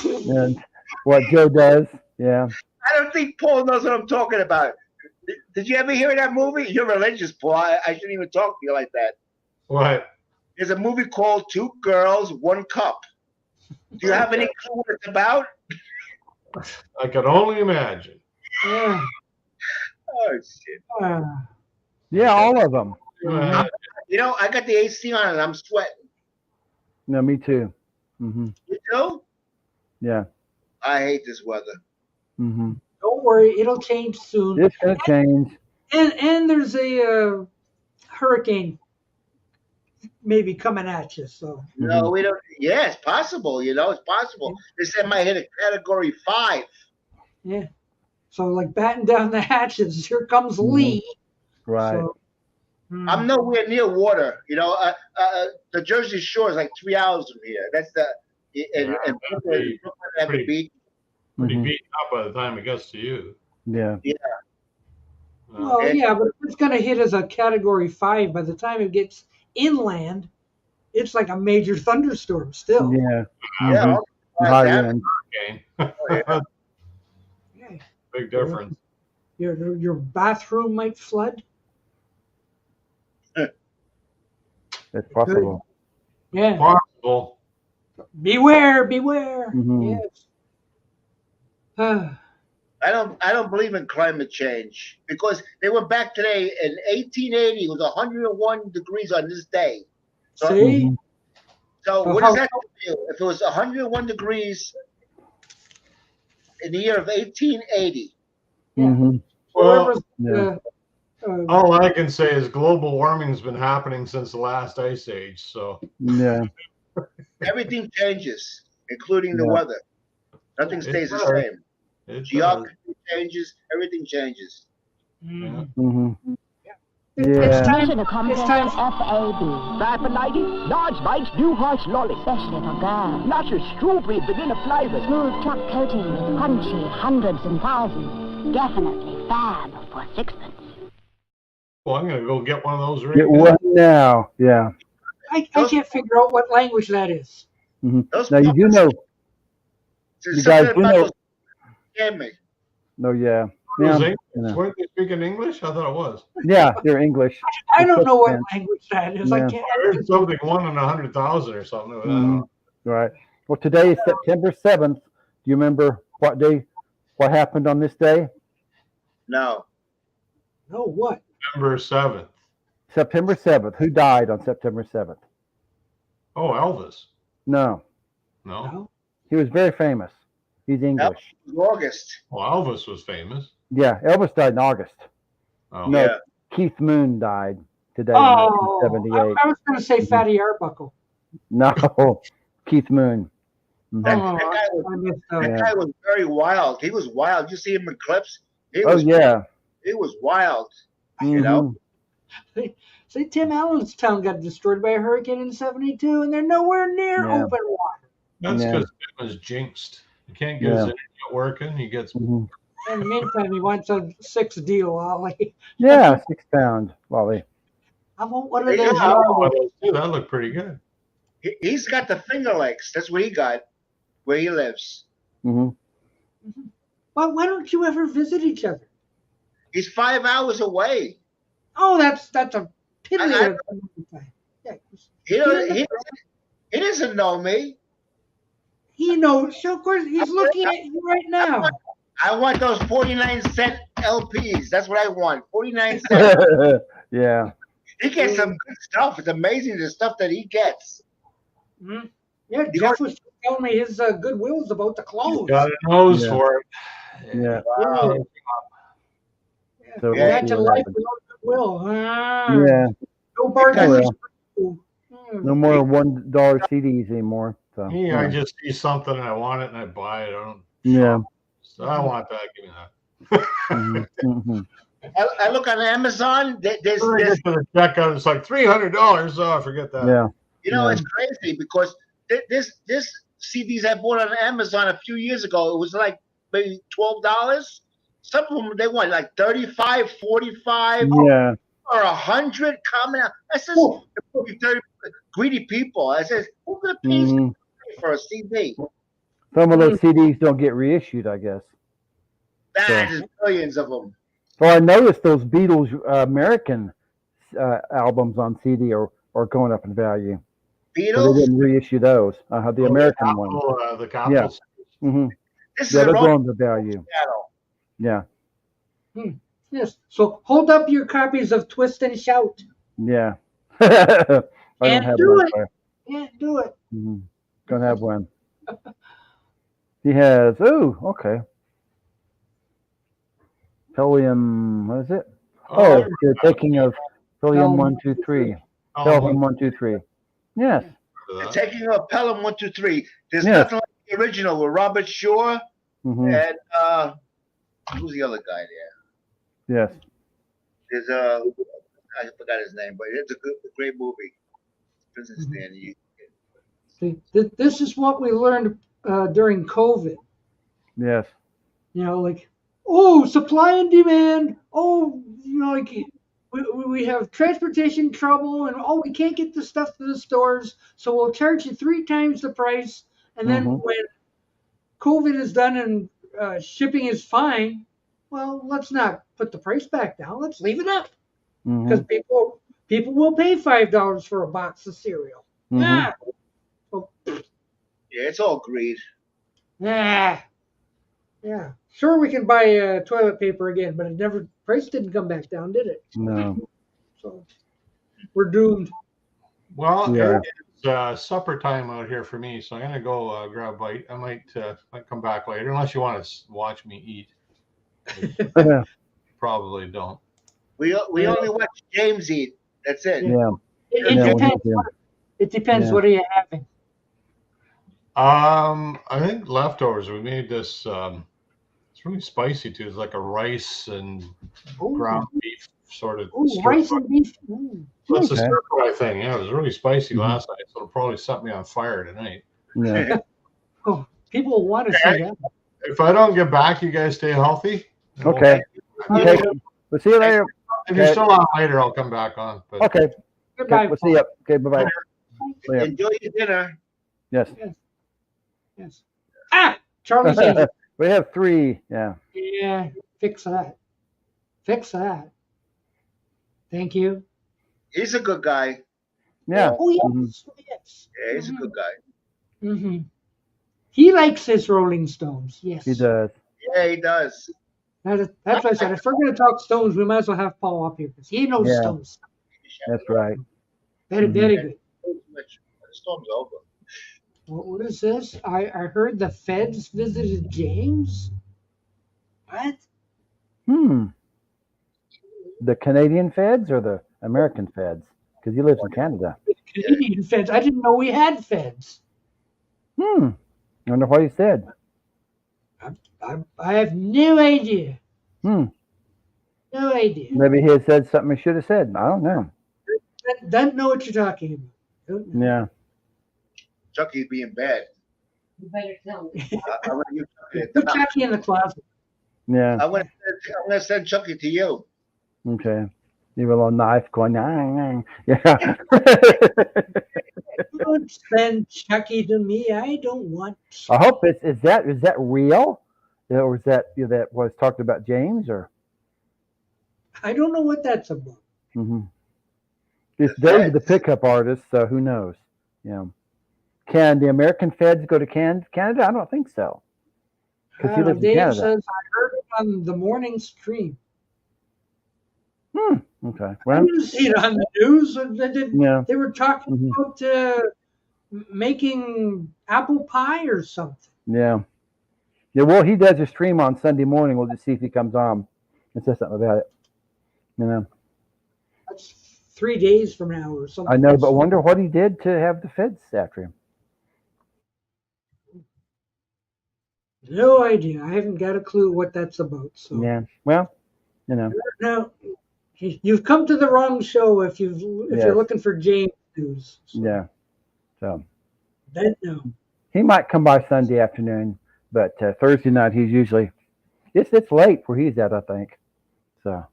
And what Joe does. Yeah. I don't think Paul knows what I'm talking about. Did you ever hear that movie? You're religious, Paul. I shouldn't even talk to you like that. What? There's a movie called Two Girls, One Cup. Do you have any clue what it's about? I can only imagine. Yeah. Oh, shit. Yeah, all of them. You know, I got the AC on and I'm sweating. No, me too. Hmm. You too? Yeah. I hate this weather. Hmm. Don't worry, it'll change soon. It's gonna change. And there's a hurricane maybe coming at you. So No, we don't. Yeah, it's possible. You know, it's possible. They said might hit a category 5. yeah. So like batten down the hatches. Here comes Lee. Right. So, I'm nowhere near water. You know, the Jersey Shore is like 3 hours from here. That's the and Brooklyn have a beach. Pretty Mhm. beaten up by the time it gets to you. Yeah. well, Okay. yeah, but it's going to hit as a category 5 by the time it gets inland. It's like a major thunderstorm still. Yeah. Yeah, Mhm. all the High damage. wind. Okay. Yeah. Big difference. Your bathroom might flood. It's possible. Yeah. Possible. Beware, beware. Mhm. Yes. Ah, I don't believe in climate change because they went back today in 1880. It was 101 degrees on this day. So, see? Mhm. so So what how- does that do? If it was 101 degrees in the year of 1880, Mhm. Well, Whoever's, Yeah. all I can say is global warming's been happening since the last ice age. So Yeah. Everything changes, including the Yeah. weather. Nothing It stays the does. same. It does. Geography changes. Everything changes. Yeah. Mhm. it's Yeah. time. Mission It's accomplished. time. FAB. 5 for 90. Large bites, new harsh lolly. Especially for girls. Luscious strawberry vanilla flavors. Smooth choc coating with crunchy hundreds and thousands. Definitely fab for sixpence. Well, I'm gonna go get one of those right Get now. one now. Yeah. I can't figure out what language that is. Mhm. Those Now you do puppets, know. there's You guys something do about know. those scare me. No. Yeah. It was Yeah. English. Yeah. Weren't they speaking English? I thought it was. Yeah. They're English. I It's don't so know what fancy. language that is. Yeah. I can't. I heard something 1 in 100,000 or something. I don't Mhm. know. Right. Well, today is September 7th. Do you remember what day? What happened on this day? No. No, what? September 7th. September 7th. Who died on September 7th? Oh, Elvis. No. No. No. He was very famous. He's English. August. Well, Elvis was famous. Yeah. Elvis died in August. Oh. No. Yeah. Keith Moon died today in Oh, 1978. I was going to say Fatty Arbuckle. No. Keith Moon. Mhm. That Oh, guy was, I missed that out. Yeah. guy was very wild. He was wild. You see him in clips? He Oh was, yeah. he was wild. You know? Mhm. See, Tim Allen's town got destroyed by a hurricane in '72, and they're nowhere near Yeah. open water. That's Yeah. because Tim was jinxed. You can't get his Yeah. internet working. He gets. Mhm. In the meantime, he wants a 6 deal, Ollie. Yeah. 6 pound Wally. I want one of Yeah, those. I Oh, those two, that looked pretty good. He's got the Finger Lakes. That's what he got, where he lives. Hmm. Why don't you ever visit each other? He's 5 hours away. Oh, that's a pity. I- of- Yeah, He doesn't know me. he knows. So of course, he's looking at you right now. I want those 49-cent LPs. That's what I want. 49 cents. Yeah. He gets some good stuff. It's amazing the stuff that he gets. Mhm. Yeah, Jeff was telling me his Goodwill's about to close. Got a nose Yeah. for it. Yeah. Wow. Yeah. So we'll Imagine see what life happens. without Goodwill. Ah, Yeah. No bargains. Oh, Hmm. No more $1 CDs anymore. So Yeah, I just see something and I want it and I buy it. I don't. yeah. So I want that. Give me that. Mhm. Mhm. I look on Amazon. There's When I get to the checkout, it's like $300. Oh, forget that. Yeah. you know, Yeah. it's crazy because this CDs I bought on Amazon a few years ago, it was like maybe $12. Some of them they want like 35, 45, Yeah. or 100 coming out. I says, Oh. 30 greedy people. I says, who's gonna pay Mhm. for a CD? Some of those CDs don't get reissued, I guess. There's millions of them. So I noticed those Beatles American albums on CD are going up in value. So they Beatles. didn't reissue those. The American ones. The Capitals. Hmm. This Yeah, is a they're wrong going to value. channel. Yeah. Yes. So hold up your copies of Twist and Shout. Yeah. I don't Can't have do one. it. Can't do it. Mm-hmm. Don't have one. He has. Oh, okay. Helium. What is it? Oh, the taking of Helium 1, 2, 3. Helium 1, 2, 3. Yes. The Taking of Pelham 1, 2, 3. There's Yes. nothing like the original with Robert Shaw Hmm. and who's the other guy there? Yes. There's I forgot his name, but it's a great movie. Princess Danny. See, this is what we learned during COVID. Yes. You know, like, oh, supply and demand. Oh, you know, like we have transportation trouble, and oh, we can't get the stuff to the stores, so we'll charge you 3 times the price. And then Mhm. when COVID is done and shipping is fine, well, let's not put the price back down. Let's leave it up Mhm. because people will pay $5 for a box of cereal. Mhm. Yeah. Yeah, it's all greed. Yeah. Yeah. Sure, we can buy toilet paper again, but price didn't come back down, did it? No. So we're doomed. Well, Yeah. it's supper time out here for me, so I'm gonna go grab a bite. I might come back later, unless you want to watch me eat. Probably don't. We only watch James eat. That's it. Yeah. It Yeah, depends. yeah. It depends. Yeah. What are you having? I think leftovers. We made this. It's really spicy too. It's like a rice and ground beef sort of stir Rice fry. and beef. Ooh. Well, it's a Okay. stir fry thing. Yeah, it was really spicy Mhm. last night, so it'll probably set me on fire tonight. Yeah. Oh, people want to see that. If I don't get back, you guys stay healthy. And we'll- Okay. Okay. We'll see you later. If you're still on later, I'll come back on. But Okay. Goodbye. We'll see you. Okay. Bye-bye. Yeah. Enjoy your dinner. Yes. Yes. Ah, Charlie says, We have 3. Yeah. yeah, fix that. Fix that. Thank you. He's a good guy. Yeah. Oh, yes. Mhm. Yes. Yeah, he's a good guy. Mm-hmm. He likes his Rolling Stones. Yes. He does. Yeah, he does. That's what I said. If we're going to talk Stones, we might as well have Paul up here because he knows Yeah. Stones. That's right. Very, Mhm. very good. The storm's over. What is this? I heard the feds visited James. What? The Canadian feds or the American feds? Because he lives in Canada. Canadian feds. I didn't know we had feds. I wonder what he said. I have no idea. No idea. Maybe he had said something he should have said. I don't know. Don't know what you're talking about. Don't know. Yeah. Chucky's being bad. You better tell me. I'm gonna give Chucky Put Chucky in the closet. Yeah. I'm gonna send Chucky to you. Okay. You have a little knife going. Yeah. Don't send Chucky to me. I don't want. I hope is that real? Or is that that was talked about James or? I don't know what that's about. It's Dave the pickup artist, so who knows? Yeah. Can the American feds go to Canada? I don't think so. Because he lives in Dave Canada. says I heard it on the morning stream. Okay. I Well, didn't see it on the news. yeah. They were talking about making apple pie or something. Yeah. Yeah. Well, he does a stream on Sunday morning. We'll just see if he comes on and says something about it. That's 3 days from now or something. I know, but wonder what he did to have the feds after him. No idea. I haven't got a clue what that's about. So Yeah. Well, now you've come to the wrong show if you're looking for James news. So Yeah. So then no. he might come by Sunday afternoon, but Thursday night he's usually it's late where he's at, I think. So.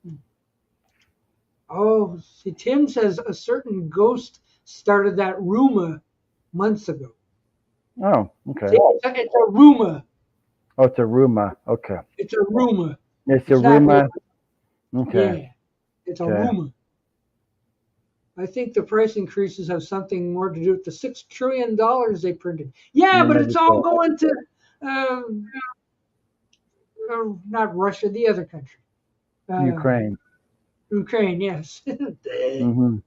Oh, see, Tim says a certain ghost started that rumor months ago. Oh, okay. See, it's a rumor. Oh, it's a rumor. Okay. It's a rumor. It's a It's not rumor. real. Okay. Yeah, it's a Okay. rumor. I think the price increases have something more to do with the $6 trillion they printed. Yeah, but maybe it's all so. going to not Russia, the other country. Ukraine. Ukraine, yes. Mm-hmm.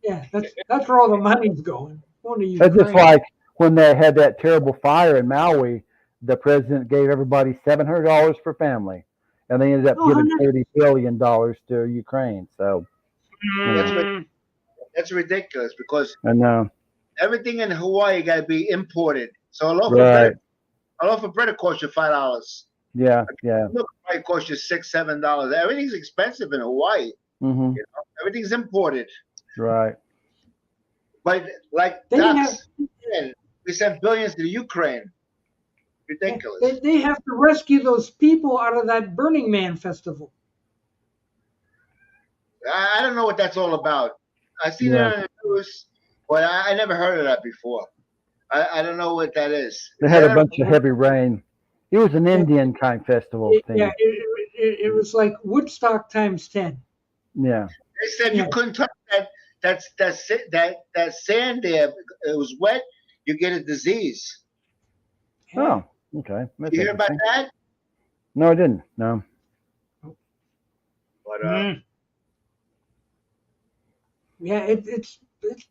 Yeah, that's where all the money's going. Going to It's Ukraine. just like when they had that terrible fire in Maui, the president gave everybody $700 per family, and they ended up giving $30 billion to Ukraine. So That's ridiculous because I know. everything in Hawaii got to be imported. So a loaf of bread costs you $5. Yeah, yeah. Milk might cost you $6, $7. Everything's expensive in Hawaii. Mm-hmm. You know? Everything's imported. Right. But like ducks, we sent billions to Ukraine. Ridiculous. They have to rescue those people out of that Burning Man festival. I don't know what that's all about. I see that on the news, but I never heard of that before. I don't know what that is. They had a bunch of heavy rain. It was an Indian kind festival thing. Yeah, it was like Woodstock times 10. Yeah. They said you couldn't touch that sand there. It was wet. You get a disease. Oh, okay. That's You hear about that? No, I didn't. No. But yeah, it's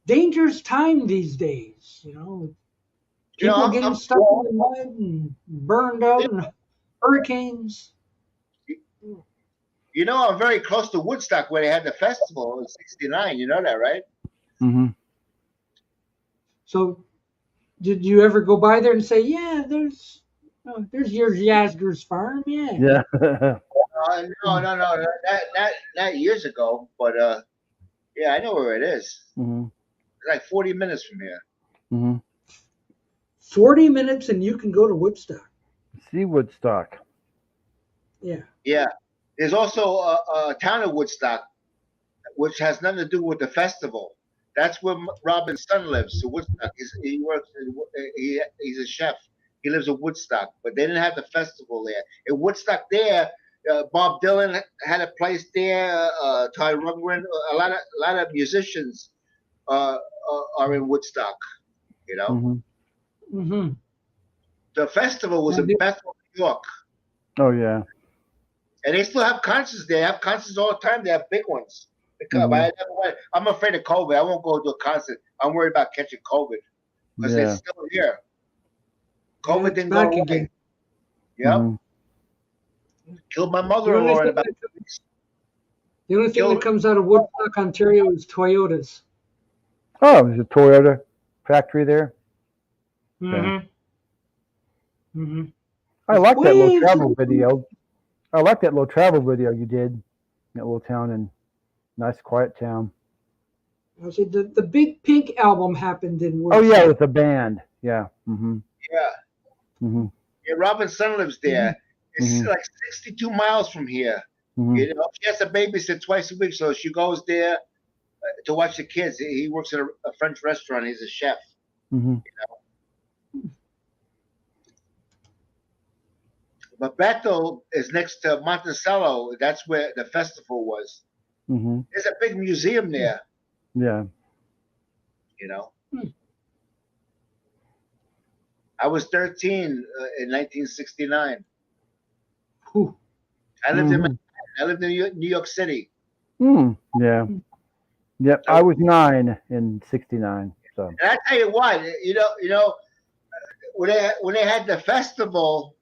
dangerous time these days. You know, people getting stuck in the mud and burned out, and hurricanes. You know, I'm very close to Woodstock where they had the festival in '69. You know that, right? Mm-hmm. So, did you ever go by there and say, "Yeah, there's your Yasgur's farm"? Yeah. Yeah. No, not years ago, but yeah, I know where it is. Mm-hmm. It's like 40 minutes from here. Mm-hmm. 40 minutes and you can go to Woodstock. See Woodstock. Yeah. Yeah, there's also a town of Woodstock, which has nothing to do with the festival. That's where Robin's son lives. So Woodstock, he works. He's a chef. He lives in Woodstock, but they didn't have the festival there. In Woodstock, there, Bob Dylan had a place there. Ty Rundgren, a lot of musicians are in Woodstock. You know, Mm-hmm. Mm-hmm. the festival was in Bethel, New York, Oh yeah. and they still have concerts there. They have concerts all the time. They have big ones. I'm afraid of COVID. I won't go to a concert. I'm worried about catching COVID because Yeah. it's still here. COVID it's didn't go back away. again. Yep. Mm-hmm. Killed my mother-in-law in about 2 weeks. The only thing that comes out of Woodstock, Ontario, is Toyotas. Oh, there's a Toyota factory there. Mm-hmm. Mm-hmm. I like that little Waves travel of- video. I like that little travel video you did. That little town and nice quiet town. I see the Big Pink album happened in Oh Woodstock. yeah, with the band. Yeah. Mm-hmm. Yeah. Mm-hmm. Yeah, Robin's son lives there. It's Mhm. like 62 miles from here. Mm-hmm. You know, she has to babysit twice a week, so she goes there to watch the kids. He works at a French restaurant. He's a chef. Mm-hmm. But Bethel is next to Monticello. That's where the festival was. Mm-hmm. There's a big museum there. Yeah. You know. I was 13 in 1969. Whew. I lived in Mhm. Manhattan. I lived in New York City. Mm. Yeah. Yep. I was 9 in '69. So. And I tell you what, you know, when they had the festival,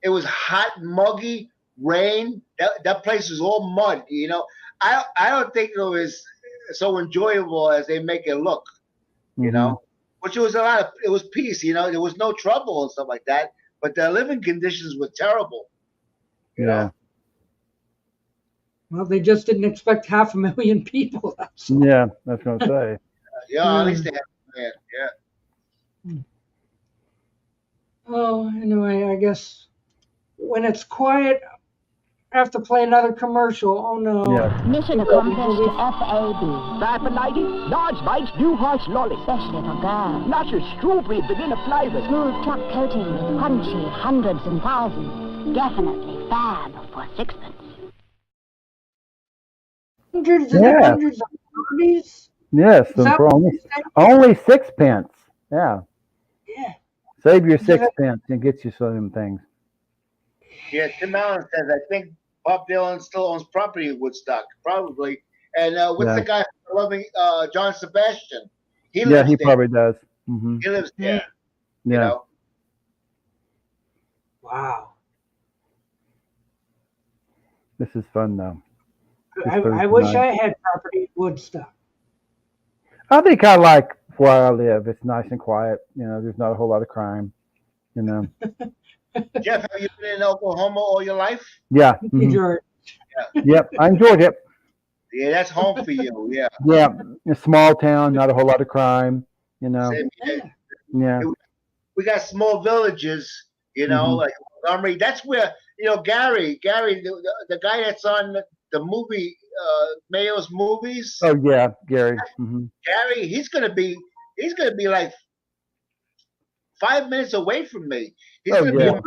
it was hot, muggy, rain. That place was all mud. You know, I don't think it was so enjoyable as they make it look. You Mhm. know, which it was peace. You know, there was no trouble and stuff like that. But the living conditions were terrible. You Yeah. know? Well, they just didn't expect 500,000 people. That's all. Yeah. That's what I'm saying. Yeah, at least they had. Yeah. Oh, anyway, I guess when it's quiet, I have to play another commercial. Oh no. Yeah. Mission accomplished FAB. Five-for-90, large bites, new harsh lolly. Especially for girls. Luscious strawberry vanilla flavors. Smooth choc coating with crunchy hundreds and thousands. Definitely fab for sixpence. Hundreds and Yeah. hundreds of parties. Yes. Is that For what only you said? only 6 pence. Yeah. Yeah. Save your Yeah. 6 pence and get you some things. Yeah, Tim Allen says, I think Bob Dylan still owns property in Woodstock, probably. And what's Yeah. the guy loving John Sebastian? He Yeah, lives he there. probably does. Mm-hmm. He lives there. Yeah. You know? Wow. This is fun though. I wish I had property in Woodstock. I think I like where I live. It's nice and quiet. You know, there's not a whole lot of crime. You know. Jeff, have you been in Oklahoma all your life? Yeah. Mhm. George. Yep. I enjoyed it. Yeah, that's home for you. Yeah. Yeah. A small town, not a whole lot of crime. You know. Same here. Yeah. We got small villages, you know, Mhm. like Montgomery. That's where, you know, Gary, the guy that's on the movie, Mayo's movies. Oh yeah, Gary. Mm-hmm. Gary, he's gonna be like 5 minutes away from me. He's Oh, gonna yeah.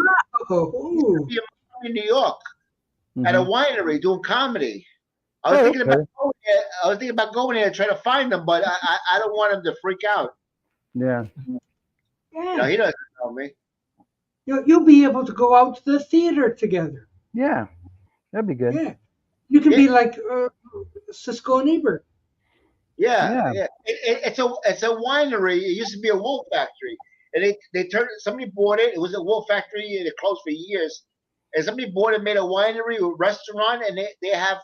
Oh, be in New York at a Mm-hmm. winery doing comedy. I was Oh, thinking okay. about going there. I was thinking about going there and trying to find him, but I don't want him to freak out. Yeah. You know, he doesn't know me. you'll be able to go out to the theater together. Yeah. That'd be good. Yeah. You can be Yeah. like Cisco and Ebert. Yeah. Yeah. It's a winery. It used to be a wool factory, and they turned. Somebody bought it. It was a wool factory, and it closed for years. somebody bought and made a winery or restaurant, and they have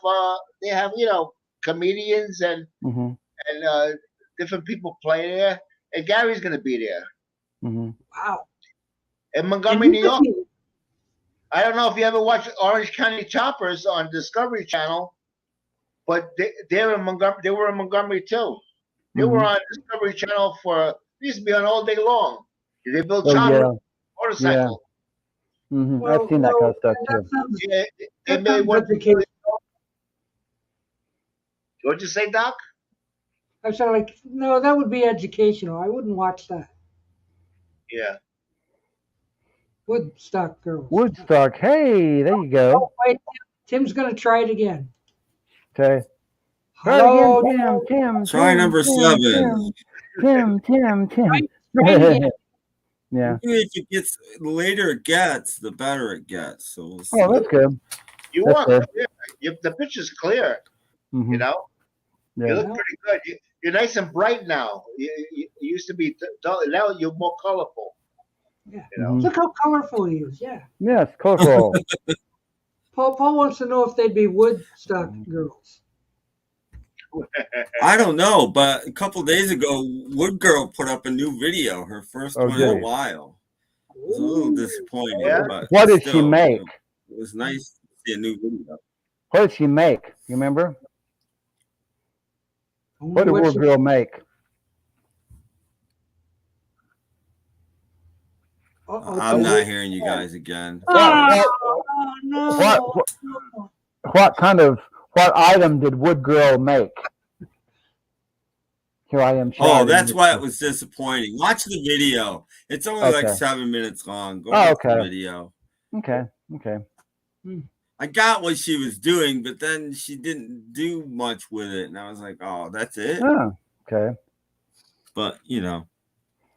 comedians and different people play there, and Gary's gonna be there. Wow. In Montgomery, New York. I don't know if you ever watched Orange County Choppers on Discovery Channel, but they're in Montgomery. They were in Montgomery too. They were on Discovery Channel they used to be on all day long. They built choppers, motorcycles. I've seen that kind of stuff too. Yeah, they made one. What'd you say, Doc? I said, like, no, that would be educational. I wouldn't watch that. Yeah. Woodstock Girls. Woodstock. Hey, there you go. Oh, wait, Tim's gonna try it again. Okay. Hello, Tim. Try number 7. Tim. Yeah. If it gets the later it gets, the better it gets. So we'll see. Oh, that's good. You That's are good. clear. The picture's clear. You know, you look pretty good. You're nice and bright now. You used to be dull. Now you're more colorful. Yeah. You know? Look how colorful he is. Yeah. Yes, colorful. Paul wants to know if they'd be Woodstock Girls. I don't know, but a couple days ago, Wood Girl put up a new video, her first one in a while. It was a little disappointing. Yeah. But What did she make? It was nice to see a new video. What did she make? You remember? What did Wood Girl make? I'm not hearing you guys again. Oh, no. What item did Wood Girl make? Here I am. Oh, that's why it was disappointing. Watch the video. It's only like 7 minutes long. Go watch the video. Okay. I got what she was doing, but then she didn't do much with it, and I was like, "Oh, that's it." Oh, okay. But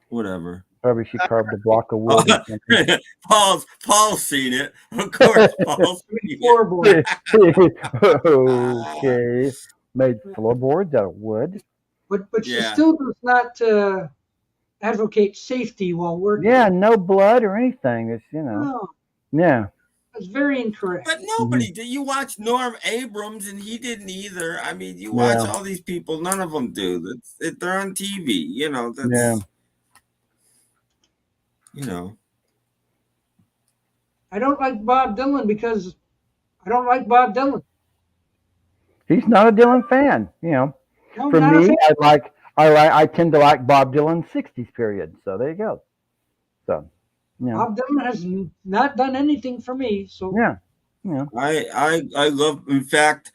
whatever. Probably she carved a block of wood. Or something. Paul's seen it, of course. Paul's seen it. Okay, made floorboards out of wood. But she still does not advocate safety while working. Yeah, no blood or anything. It's No, Yeah. that's very incorrect. But nobody did. You watch Norm Abrams, and he didn't either. I mean, you watch all these people; none of them do. They're on TV. That's I don't like Bob Dylan because I don't like Bob Dylan. He's not a Dylan fan. No, For me, I tend to like Bob Dylan's '60s period. So there you go. So, Bob Dylan has not done anything for me. So I love. In fact,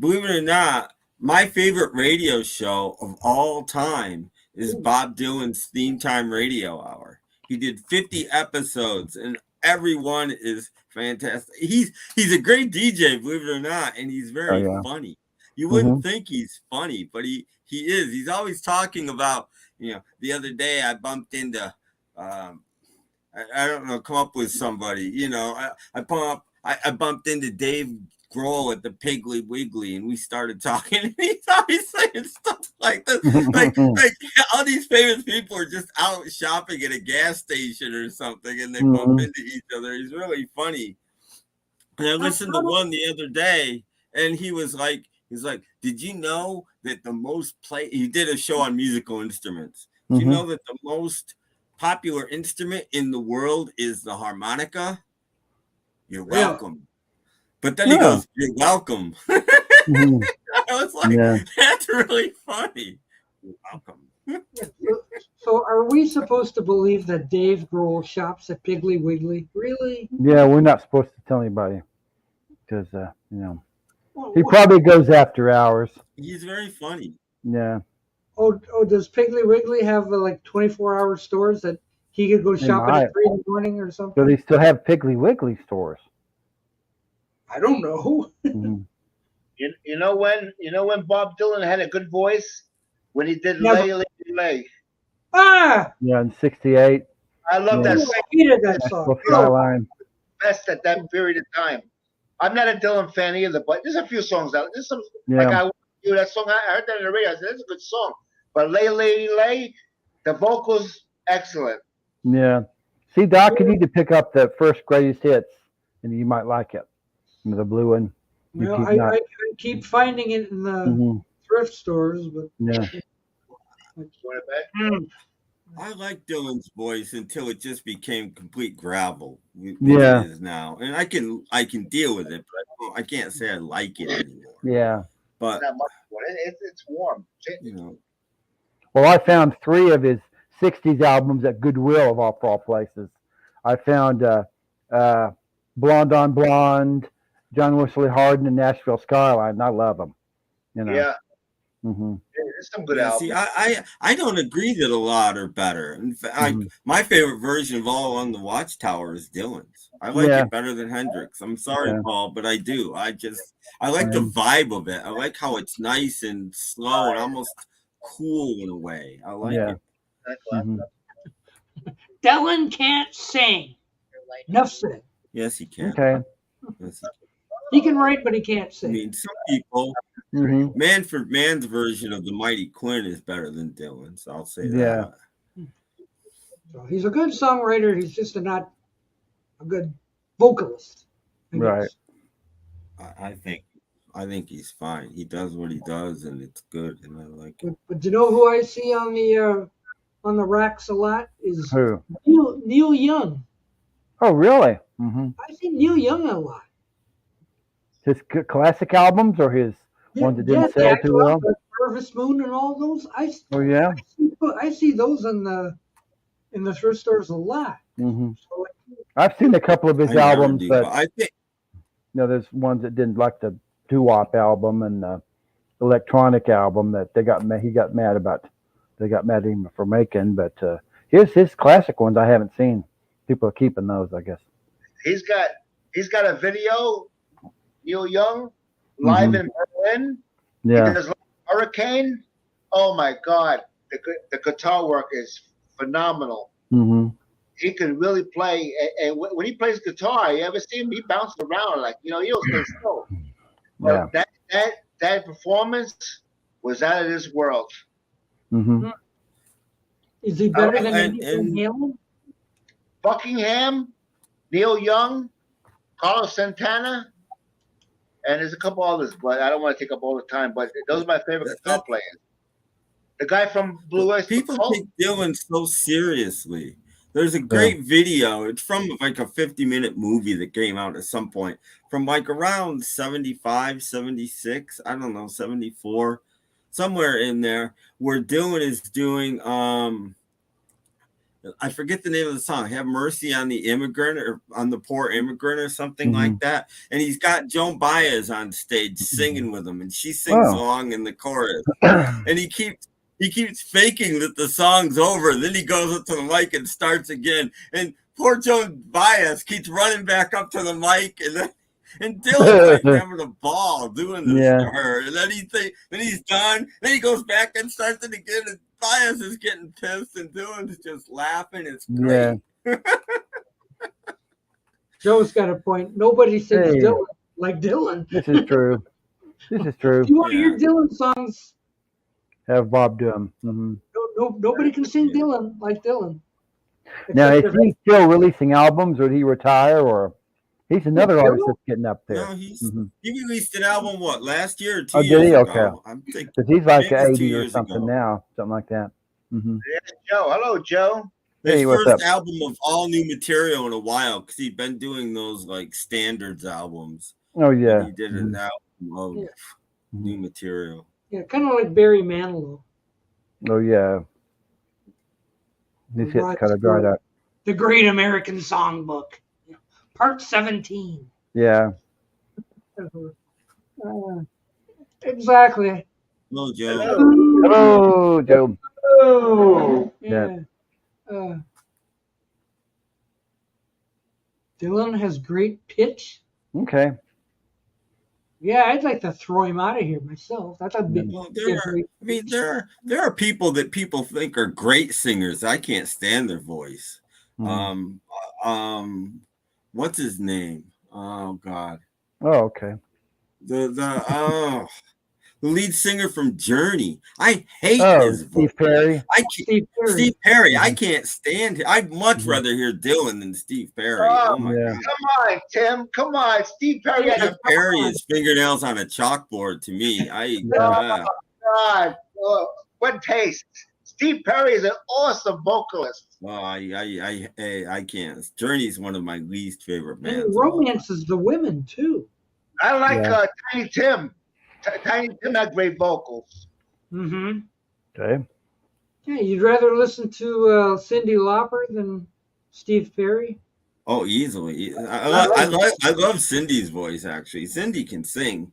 believe it or not, my favorite radio show of all time is Bob Dylan's Theme Time Radio Hour. He did 50 episodes, and every one is fantastic. He's a great DJ, believe it or not, and he's very funny. You wouldn't think he's funny, but he is. He's always talking about, the other day I bumped into, I don't know, come up with somebody, I bumped into Dave Grohl at the Piggly Wiggly, and we started talking, and he's always saying stuff like this. Like all these famous people are just out shopping at a gas station or something, and they bump into each other. He's really funny. And I listened to one the other day, and he's like, did you know that he did a show on musical instruments. Do you know that the most popular instrument in the world is the harmonica? You're welcome. But then he goes, "You're welcome." I was like, that's really funny. You're welcome. So are we supposed to believe that Dave Grohl shops at Piggly Wiggly? Really? Yeah, we're not supposed to tell anybody because, he probably goes after hours. He's very funny. Yeah. Oh, does Piggly Wiggly have like 24-hour stores that he could go shopping at 3 in the morning or something? So they still have Piggly Wiggly stores. I don't know. You know when Bob Dylan had a good voice? When he did Lay, Lay, Lay. Yeah, in '68. I love that song. I hated that song. Best at that period of time. I'm not a Dylan fan either, but there's a few songs out. There's some like that song. I heard that in the radio. I said, that's a good song. But Lay, Lay, Lay, the vocals excellent. Yeah. See, Doc, you need to pick up the first greatest hits and you might like it. The blue one. You Well, keep I, not. I keep finding it in the Mhm. thrift stores, but Yeah. I like Dylan's voice until it just became complete gravel, which Yeah. it is now, and I can deal with it, but I can't say I like it anymore. Yeah. But Not much more. It's warm. you know, Well, I found 3 of his '60s albums at Goodwill of all places. I found Blonde on Blonde, John Wesley Hardin, and Nashville Skyline. I love them. You know. Yeah, Hmm. there's some good yeah. albums. See, I don't agree that a lot are better. In fact, my favorite version of All on the Watchtower is Dylan's. I like Yeah. it better than Hendrix. I'm sorry, Yeah. Paul, but I do. I like the vibe of it. I like how it's nice and slow and almost cool in a way. I like Yeah. it. Mhm. Dylan can't sing. Enough said. Yes, he can. Okay. Yes, he can. He can write, but he can't I sing. mean, some people, Hmm. Man's version of the Mighty Quinn is better than Dylan's. I'll say Yeah. that. So he's a good songwriter. He's just not a good vocalist. I Right. guess. I think he's fine. He does what he does, and it's good, and I like it. But you know who I see on the racks a lot is Who? Neil Young. Oh, really? Hmm. I see Neil Young a lot. His classic albums or his ones that didn't the sell too actual, well? the Harvest Moon and all those. Oh, yeah. I see those in the thrift stores a lot. Hmm. So, I've seen a couple of his I never albums, do, but I think there's ones that didn't like the doo-wop album and the electronic album that he got mad about. They got mad at him for making, but his classic ones I haven't seen. People are keeping those, I guess. He's got a video, Neil Young, live in Berlin. Yeah. He does Hurricane. Oh my God, the guitar work is phenomenal. Hmm. He can really play, and when he plays guitar, you ever see him? He bounces around like he don't stay still. Yeah. But that performance was out of this world. Hmm. is he better than and- Eddie Van Halen? Buckingham, Neil Young, Carlos Santana, and there's a couple others, but I don't want to take up all the time. But those are my favorite guitar players. The guy from Blue Oyster people Cult. take Dylan so seriously. There's a great video. It's from like a 50-minute movie that came out at some point from like around 75, 76, I don't know, 74, somewhere in there, where Dylan is doing I forget the name of the song. Have Mercy on the Immigrant or on the Poor Immigrant or something like that. And he's got Joan Baez on stage singing with him, and she sings along in the chorus. And he keeps faking that the song's over. And then he goes up to the mic and starts again. And poor Joan Baez keeps running back up to the mic, and Dylan's like having a ball doing this to her. And then he's done. Then he goes back and starts it again. And Baez is getting pissed, and Dylan's just laughing. It's great. Yeah. Joe's got a point. Nobody sings Dylan like Dylan. This is true. If you want to hear Dylan songs, have Bob do them. Mm-hmm. Nobody can sing Dylan like Dylan. Now, is he still releasing albums, or did he retire, or he's another artist that's getting up there? No, he released an album last year or 2 Oh, years did he? ago? Okay. I'm thinking because he's like maybe 2 80 or years something ago. now, something like that. Mm-hmm. There's Joe. Hello, Joe. His Hey, what's first up? album of all new material in a while, because he'd been doing those like standards albums. Oh yeah. He did an album of new material. Yeah, kind of like Barry Manilow. Oh yeah. These hits kind of dried up. The Great American Songbook, Part 17. Yeah. Exactly. Hello, Joe. Hello, Joe. Oh, Yeah. Dylan has great pitch. Okay. Yeah, I'd like to throw him out of here myself. That's a big. Well, there are people that people think are great singers. I can't stand their voice. Mm-hmm. What's his name? Oh God. Oh, okay. The the lead singer from Journey. I hate his voice. Steve Perry. Steve Perry. I can't stand him. I'd much rather hear Dylan than Steve Perry. Oh my God. Come on, Tim. Come on. Steve Perry. Steve Perry is fingernails on a chalkboard to me. Oh, God. Oh, what taste. Steve Perry is an awesome vocalist. Oh, I can't. Journey's one of my least favorite bands. And romances the women too. I like Tiny Tim. Tiny Tim had great vocals. Mm-hmm. Okay. Yeah, you'd rather listen to Cyndi Lauper than Steve Perry? Oh, easily. I love Cindy's voice, actually. Cyndi can sing.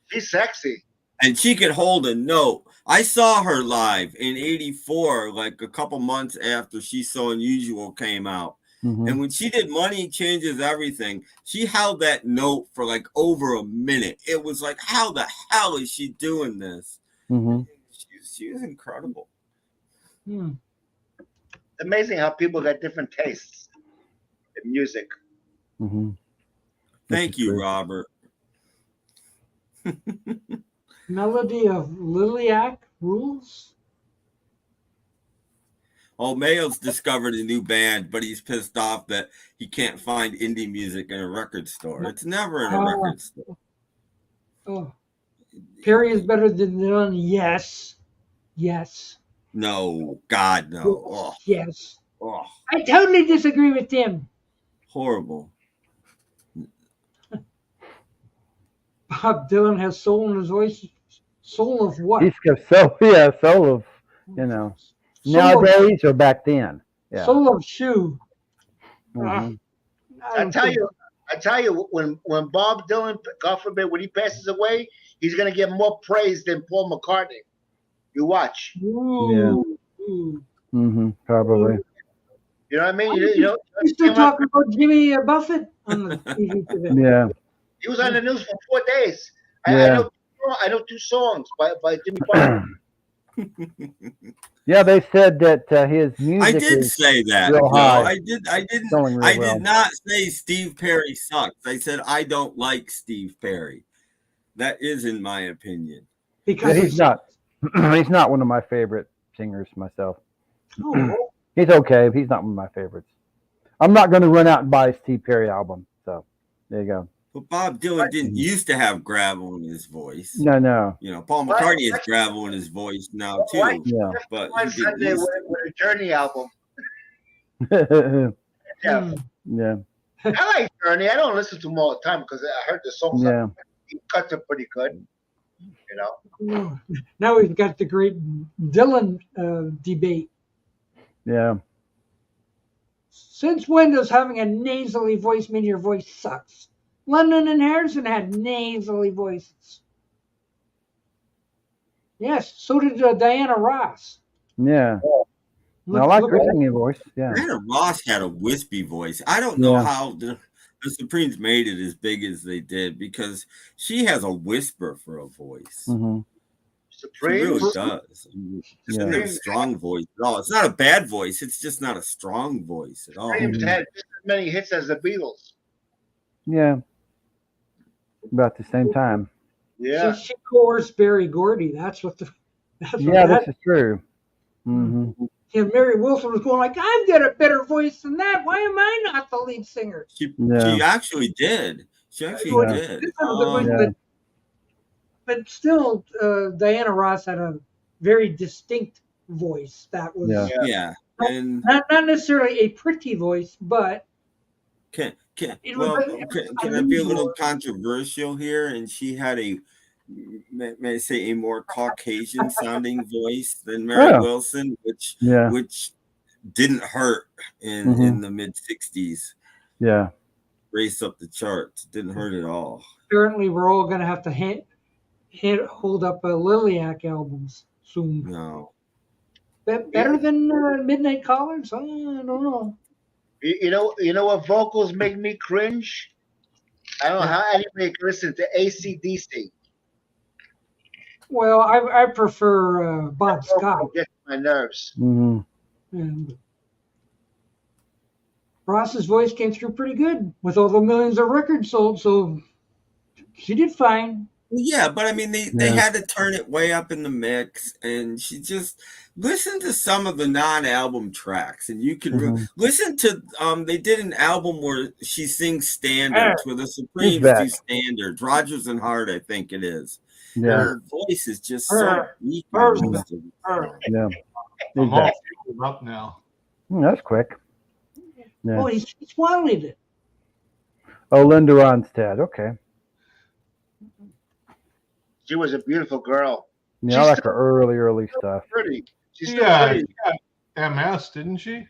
She's sexy. And she could hold a note. I saw her live in '84, like a couple months after She's So Unusual came out. Mm-hmm. And when she did Money Changes Everything, she held that note for like over a minute. It was like, how the hell is she doing this? Mm-hmm. She was incredible. Hmm. It's amazing how people got different tastes in music. Mm-hmm. Thank you, Robert. Melody of Lilac Rules? Oh, Mayo's discovered a new band, but he's pissed off that he can't find indie music in a record store. It's never in a record store. Oh. Perry is better than Dylan? Yes. Yes. No, God, no. Oh, yes. Oh, I totally disagree with Tim. horrible. Bob Dylan has soul in his voice. Soul of what? He's got soul of, you know, Soul nowadays or back then. Yeah. Soul of shoe. Mm-hmm. I tell you, when Bob Dylan, God forbid, when he passes away, he's gonna get more praise than Paul McCartney. You watch. Ooh. Mm-hmm. Probably. You know what I mean? You still talking about Jimmy Buffett on the TV today? Yeah. He was on the news for 4 days. Yeah. I know 2 songs by Jimmy Buffett. Yeah, they said that his music. I did say that. real high. I did well. not say Steve Perry sucks. I said I don't like Steve Perry. That is in my opinion. Because he's not. He's not one of my favorite singers myself. Oh. He's okay. He's not one of my favorites. I'm not going to run out and buy a Steve Perry album. So there you go. But Bob Dylan didn't used to have gravel in his voice. No. You know, Paul McCartney has gravel in his voice now too. Yeah. But One Sunday with a Journey album. Yeah. Yeah. I like Journey. I don't listen to him all the time because I heard the songs. Yeah. He cuts it pretty good. You know. Now we've got the great Dylan debate. Yeah. Since when does having a nasally voice mean your voice sucks? Lennon and Harrison had nasally voices. Yes, so did Diana Ross. Yeah. I like her singing voice. Yeah. Diana Ross had a wispy voice. I don't know how the Supremes made it as big as they did because she has a whisper for a voice. Mm-hmm. She really does. She doesn't have a strong voice at all. It's not a bad voice. It's just not a strong voice at all. Supremes had just as many hits as the Beatles. Yeah. About the same time. Yeah. So she coerced Berry Gordy. That's what. This is true. Mm-hmm. Yeah, Mary Wilson was going like, I've got a better voice than that. Why am I not the lead singer? She actually did. She actually did. But still, Diana Ross had a very distinct voice. That was and not necessarily a pretty voice, but can I be a little controversial here? And she had may I say a more Caucasian sounding voice than Mary Wilson, which didn't hurt in the mid '60s. Yeah, race up the charts. Didn't hurt at all. Apparently, we're all going to have to hold up Lilac albums soon. No, better than Midnight Callers? I don't know. You know what vocals make me cringe? I don't know how anybody can listen to AC/DC. Well, I prefer Bob Scott. Gets my nerves. Mm-hmm. And Ross's voice came through pretty good with all the millions of records sold, so she did fine. Yeah, but I mean, they had to turn it way up in the mix, and she just listen to some of the non-album tracks, and you can listen to. They did an album where she sings standards, where the Supremes do standards. Rogers and Hart, I think it is. Yeah, her voice is just so weak. Yeah, I'm all fueled up now. That's quick. Yeah. Oh, he swallowed it. Oh, Linda Ronstadt. Okay. She was a beautiful girl. Yeah, I like her early stuff. Pretty. She's She still pretty. had MS, didn't she?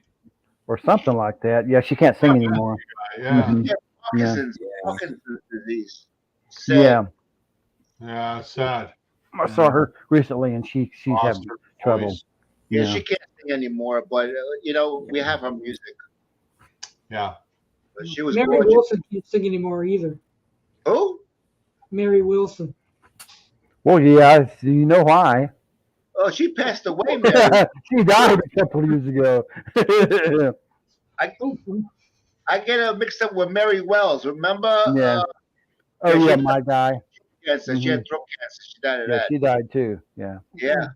Or something like that. Yeah, she can't sing anymore. Yeah. Parkinson's disease. Sad. Yeah. Yeah, sad. I saw her recently, and she's having trouble. Voice. Yeah, she can't sing anymore, but we have her music. Yeah. But she was Mary gorgeous. Wilson can't sing anymore either. Who? Mary Wilson. Well, yeah, you know why? Oh, she passed away, man. She died a couple of years ago. I get her mixed up with Mary Wells. Remember? Yeah. My guy. Cancer. She had throat cancer. She died of that. She died too. Yeah. Yeah.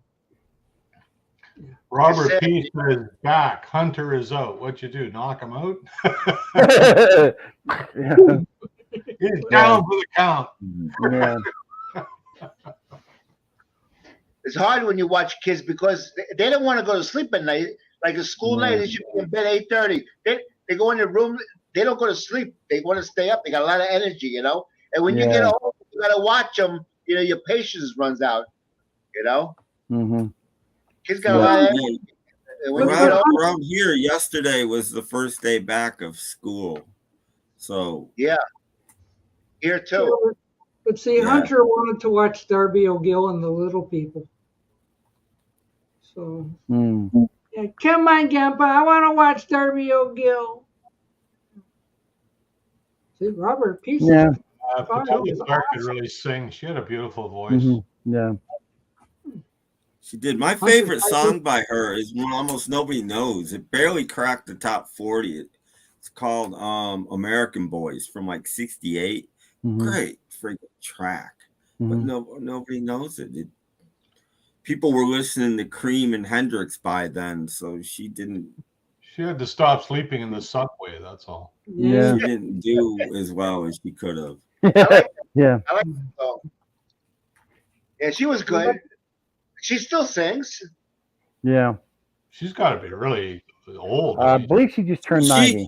Robert P says back. Hunter is out. What you do? Knock him out? He's down for the count. Yeah. It's hard when you watch kids because they don't want to go to sleep at night. Like a school night, they should be in bed 8:30. They go in the room. They don't go to sleep. They want to stay up. They got a lot of energy, And when you get home, you got to watch them. Your patience runs out. Kids got a lot of energy. Around here, yesterday was the first day back of school. So yeah, here too. But see, Hunter wanted to watch Darby O'Gill and the Little People. So, yeah, come on, Grandpa, I want to watch Darby O'Gill. See, Robert P. Yeah. Patricia Clark could really sing. She had a beautiful voice. Yeah. She did. My favorite song by her is one almost nobody knows. It barely cracked the top 40. It's called American Boys from like 68. Great freaking track. But nobody knows it. People were listening to Cream and Hendrix by then, so she didn't. She had to stop sleeping in the subway, that's all. Yeah. She didn't do as well as she could have. Yeah. I like the song. Yeah, she was good. She still sings. Yeah. She's got to be really old. I believe she just turned 90.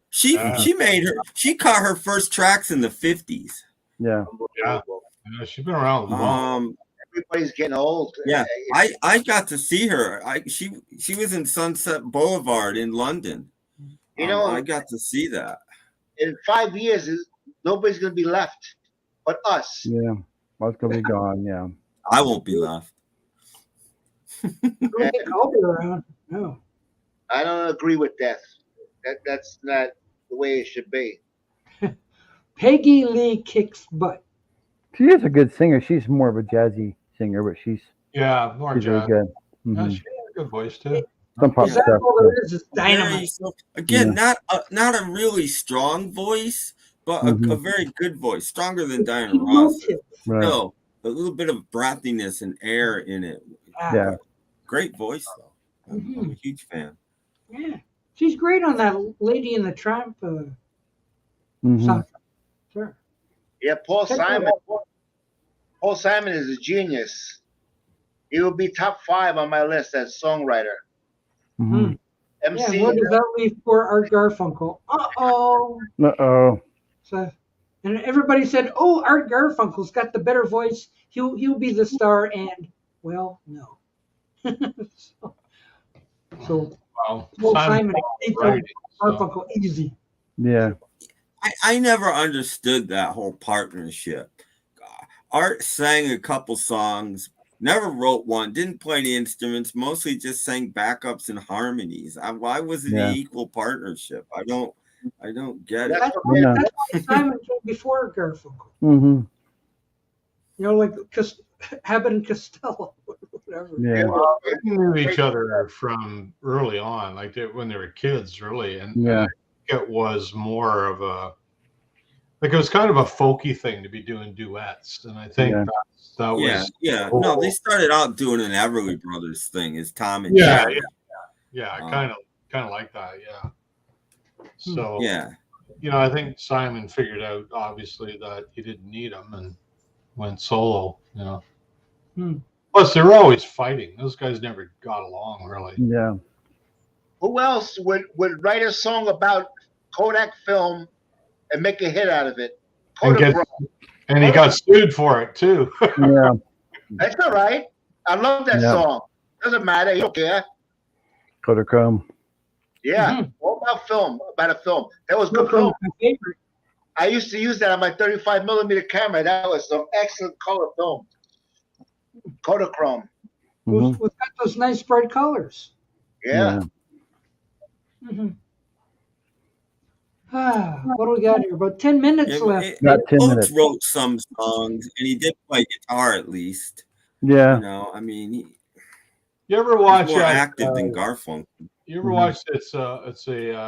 She made her. She caught her first tracks in the 50s. Yeah. Yeah. She's been around long. Everybody's getting old. Yeah, I got to see her. She was in Sunset Boulevard in London. I got to see that. In 5 years, nobody's going to be left but us. Yeah, I was going to be gone. Yeah, I won't be left. I don't think I'll be around. No, I don't agree with that. That's not the way it should be. Peggy Lee kicks butt. she is a good singer. She's more of a jazzy singer, but she's more really jazz. good. Yeah, she has a good voice too. Some pop stuff. All there is dynamite. Again, not a really strong voice, but a very good voice, stronger than Diana Ross. Right. No, a little bit of breathiness and air in it. Yeah. Great voice though. I'm a huge fan. Yeah, she's great on that Lady in the Tramp song. Sure. Yeah, Paul Simon. Paul Simon is a genius. He will be top 5 on my list as songwriter. MC. Yeah, what does that leave for Art Garfunkel? Uh-oh. So, and everybody said, "Oh, Art Garfunkel's got the better voice. He'll be the star." And well, no. so Paul Simon, Garfunkel, easy. Yeah. I never understood that whole partnership. Art sang a couple songs, never wrote one, didn't play any instruments, mostly just sang backups and harmonies. Why was it an equal partnership? I don't get it. That's why Simon came before Garfunkel. Like Abbott and Costello, whatever. Yeah. Well, they knew each other from early on, like when they were kids, really. And it was more of Like it was kind of a folky thing to be doing duets, and I think that was cool. No, they started out doing an Everly Brothers thing as Tom and Jerry. Yeah, kind of like that. Yeah. So yeah, I think Simon figured out obviously that he didn't need them and went solo. Plus, they were always fighting. Those guys never got along really. Yeah. Who else would write a song about Kodak film and make a hit out of it? And he got sued for it too. Yeah. That's all right. I love that song. Doesn't matter. You don't care. Kodachrome. Yeah. All about a film. That was good film. My favorite. I used to use that on my 35 millimeter camera. That was some excellent color film. Kodachrome. With got those nice bright colors. Yeah. What do we got here? About 10 minutes left. Got 10 minutes. wrote some songs, and he did play guitar at least. Yeah. I mean, you ever watch more active than Garfunkel. You ever watch it's a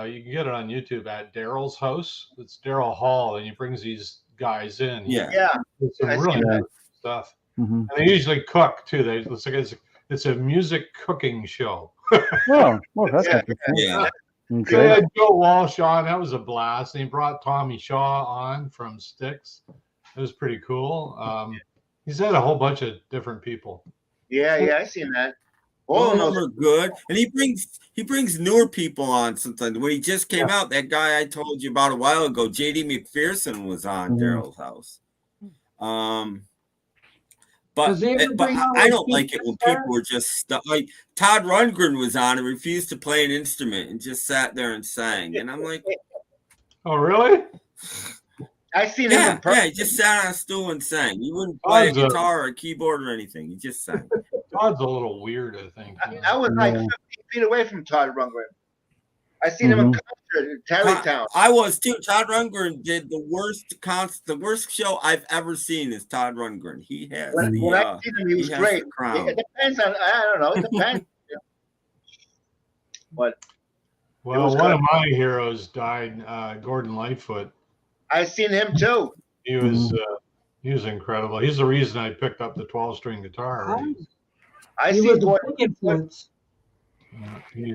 you can get it on YouTube at Daryl's house. It's Daryl Hall, and he brings these guys in. It's some really nice stuff. And they usually cook too. It's a music cooking show. Well, that's interesting. Yeah. Okay. They had Joe Walsh on. That was a blast. And he brought Tommy Shaw on from Styx. It was pretty cool. He's had a whole bunch of different people. Yeah, I seen that. All of them are good, and he brings newer people on sometimes. When he just came out, that guy I told you about a while ago, JD McPherson, was on Daryl's house. But I don't like it when people are just stuck. Like Todd Rundgren was on and refused to play an instrument and just sat there and sang, and I'm like, oh really? I seen him in person. Yeah, he just sat on a stool and sang. He wouldn't play a guitar or a keyboard or anything. He just sang. Todd's a little weird, I think. I was like 50 feet away from Todd Rundgren. I seen him in concert in Tarrytown. I was too. Todd Rundgren did the worst show I've ever seen is Todd Rundgren. He has when I seen him, he was great. It depends on, I don't know. It depends. But one of my heroes died, Gordon Lightfoot. I seen him too. He was incredible. He's the reason I picked up the 12-string guitar. Right? I seen Gordon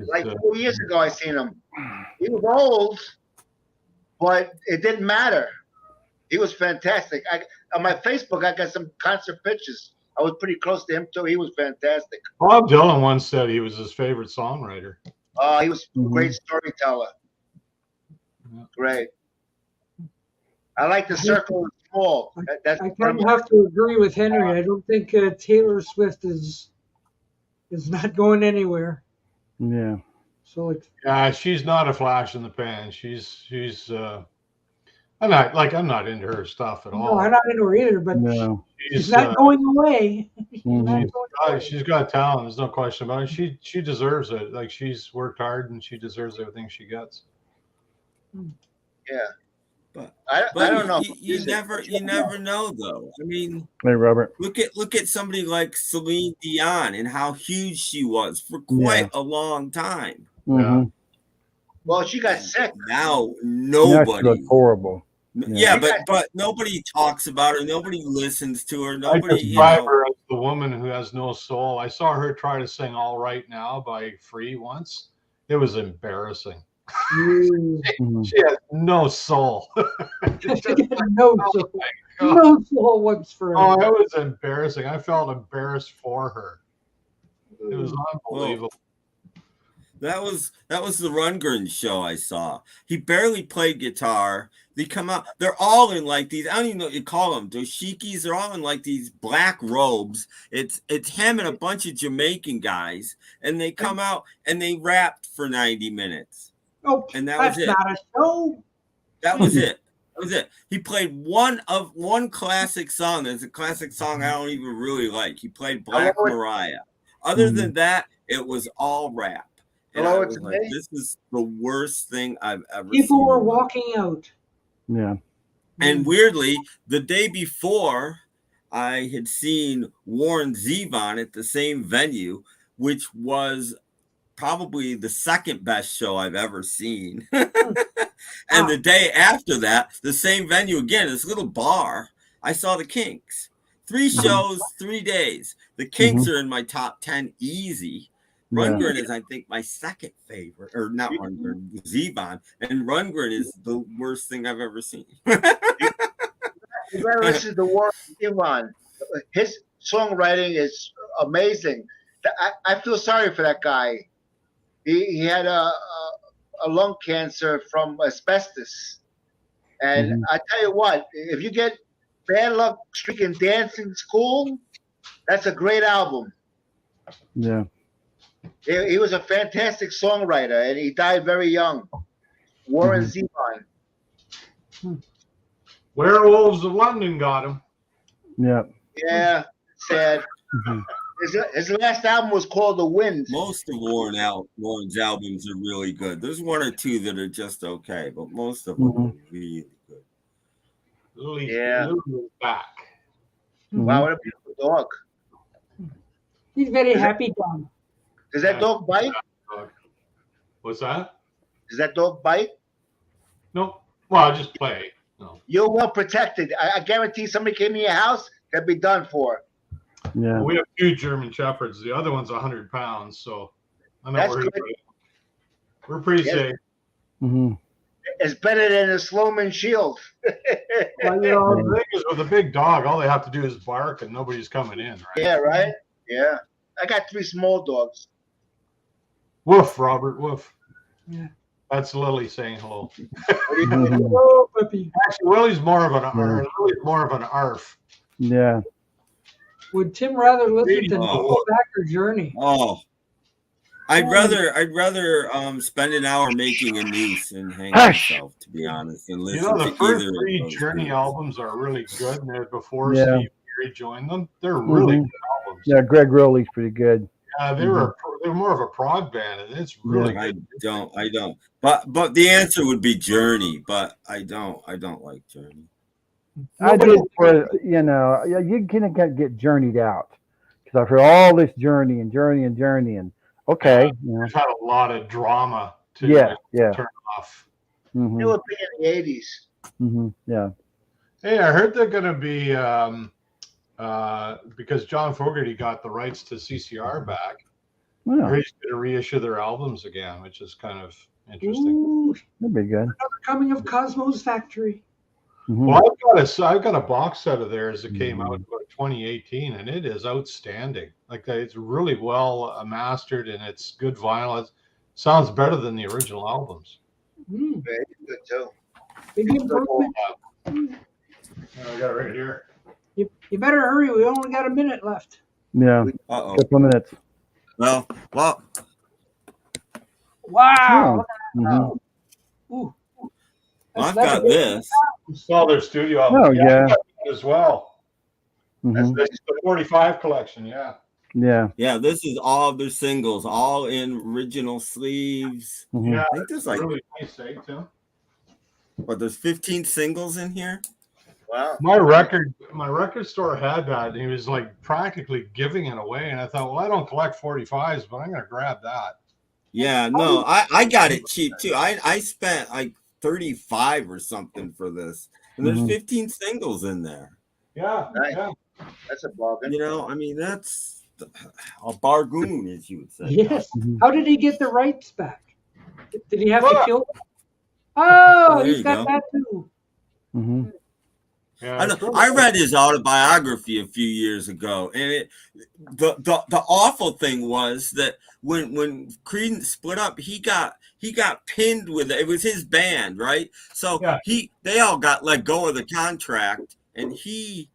like 4 years ago. I seen him. He was old, but it didn't matter. He was fantastic. On my Facebook, I got some concert pictures. I was pretty close to him too. He was fantastic. Bob Dylan once said he was his favorite songwriter. He was a great storyteller. Great. I like the circle is small. I kind of have to agree with Henry. I don't think Taylor Swift is not going anywhere. Yeah. So she's not a flash in the pan. She's I'm not into her stuff at all. No, I'm not into her either, but she's not going away. She's got talent. There's no question about it. She deserves it. Like she's worked hard and she deserves everything she gets. Yeah. But I don't know. You never know though. I mean, hey Robert, look at somebody like Celine Dion and how huge she was for quite a long time. Yeah. Well, she got sick. Now nobody. That's horrible. Yeah, but nobody talks about her. Nobody listens to her. Nobody. I describe her as the woman who has no soul. I saw her try to sing "All Right Now" by Free once. It was embarrassing. She has no soul. No soul whatsoever. Oh, it was embarrassing. I felt embarrassed for her. It was unbelievable. That was the Rundgren show I saw. He barely played guitar. They come out. They're all in like these. I don't even know what you call them. Dashikis. They're all in like these black robes. It's him and a bunch of Jamaican guys, and they come out and they rapped for 90 minutes. Oh, and that was it. Not a show. That was it. That was it. He played one classic song. There's a classic song I don't even really like. He played Black Mariah. Other than that, it was all rap. And I was like, this is the worst thing I've ever seen. People were walking out. Yeah. And weirdly, the day before, I had seen Warren Zevon at the same venue, which was probably the second best show I've ever seen. And the day after that, the same venue again, this little bar, I saw the Kinks. 3 shows, 3 days. The Kinks are in my top 10 easy. Rundgren is, I think, my second favorite, or not Rundgren, Zevon, and Rundgren is the worst thing I've ever seen. You gotta listen to Warren Zevon. His songwriting is amazing. I feel sorry for that guy. He had a lung cancer from asbestos, and I tell you what, if you get Bad Luck Streaking Dancing School, that's a great album. Yeah. He was a fantastic songwriter, and he died very young. Warren Zevon. Werewolves of London got him. Yeah. Yeah, sad. His last album was called The Wind. Most of Warren's albums are really good. There's 1 or 2 that are just okay, but most of them are really good. Lily's back. Wow, what a beautiful dog. He's very happy dog. Does that dog bite? What's that? Does that dog bite? No. Well, I just play. No. You're well protected. I guarantee somebody came in your house, they'd be done for. Yeah. Well, we have 2 German Shepherds. The other one's 100 pounds, so I'm not worried about it. We're pretty safe. It's better than a Sloman Shield. Well, you know, the thing is, with a big dog, all they have to do is bark, and nobody's coming in, right? Yeah, right? Yeah. I got 3 small dogs. Woof, Robert, woof. Yeah. That's Lily saying hello. Oh, puppy. Actually, Willie's more of an arf. Yeah. Would Tim rather listen to Nickelback or Journey? Oh, I'd rather spend an hour making a noose and hang myself, to be honest, and listen You know, the to first either 3 Journey groups. albums are really good, and they're before Yeah. Steve Perry joined them. They're really good albums. Yeah, Greg Rowley's pretty good. They were more of a prog band, and it's really good. I don't. But the answer would be Journey, but I don't like Journey. I did for, you know, you can get journeyed out because I've heard all this journey and okay. We've had a lot of drama to turn off. They were big in the 80s. Yeah. Hey, I heard they're going to be because John Fogerty got the rights to CCR back. Yeah. I heard he's going to reissue their albums again, which is kind of interesting. Ooh, That'd be good. another coming of Cosmo's Factory. Well, I've got a box set of theirs that came out in 2018, and it is outstanding. Like, it's really well mastered, and it's good vinyl. It sounds better than the original albums. Very good, too. Big improvement. I got it right here. You better hurry. We only got a minute left. Yeah. Uh-oh. Couple minutes. Well. Wow. Ooh. I've got this. You saw their studio album. Oh, yeah. As well. Mhm. That's the 45 collection, yeah. Yeah. Yeah, this is all their singles, all in original sleeves. Yeah, I think there's like really nice, Tim. What, there's 15 singles in here? Wow. My record store had that, and he was like practically giving it away. And I thought, well, I don't collect 45s, but I'm gonna grab that. Yeah, no, I got it cheap too. I spent like 35 or something for this. And there's 15 singles in there. Yeah, Nice. yeah. That's a bargain. You know, I mean, that's a bargain, as you would say. Yes. How did he get the rights back? Did he have to kill them? Oh, There he's you got go. that too. Yeah, I read his autobiography a few years ago, and the awful thing was that when Creedence split up, he got pinned with it. It was his band, right? So they all got let go of the contract, and he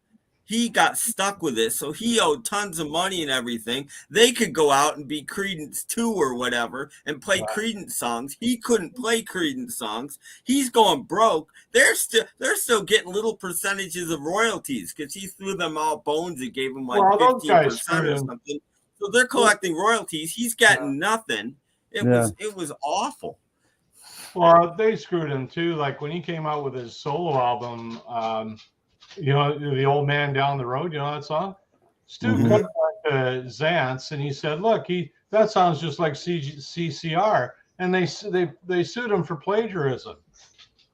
got stuck with it. So he owed tons of money and everything. They could go out and be Creedence 2 or whatever and play Creedence songs. He couldn't play Creedence songs. He's going broke. They're still getting little percentages of royalties because he threw them all bones and gave them like 15% or something. So they're collecting royalties. He's getting nothing. It was awful. Well, they screwed him too. Like when he came out with his solo album, you know, The Old Man Down the Road, you know that song? Stu cut back to Zantz, and he said, look, that sounds just like CCR. And they sued him for plagiarism.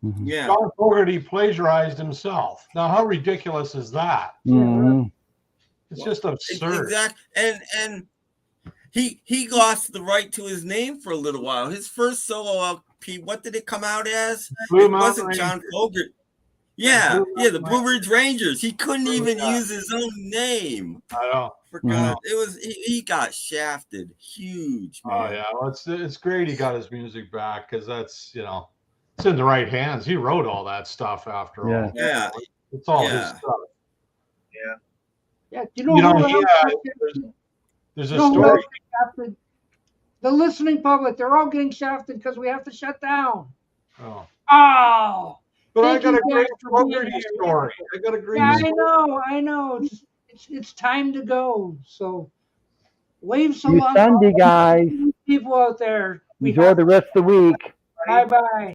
Yeah. John Fogerty plagiarized himself. Now, how ridiculous is that? It's just absurd. Exactly. And he lost the right to his name for a little while. His first solo LP, what did it come out as? It wasn't John Fogerty. Yeah, the Blue Ridge Rangers. He couldn't even use his own name. I know. Forgot. It was he got shafted huge, man. Oh yeah, well, it's great he got his music back, because that's, it's in the right hands. He wrote all that stuff after all. Yeah, it's all his stuff. Yeah, there's a story. The listening public, they're all getting shafted because we have to shut down. Oh. But I got a great Fogerty story. I got a great story. I know. It's time to go. So wave so long. Sunday, guys. People out there. Enjoy the rest of the week. Bye-bye.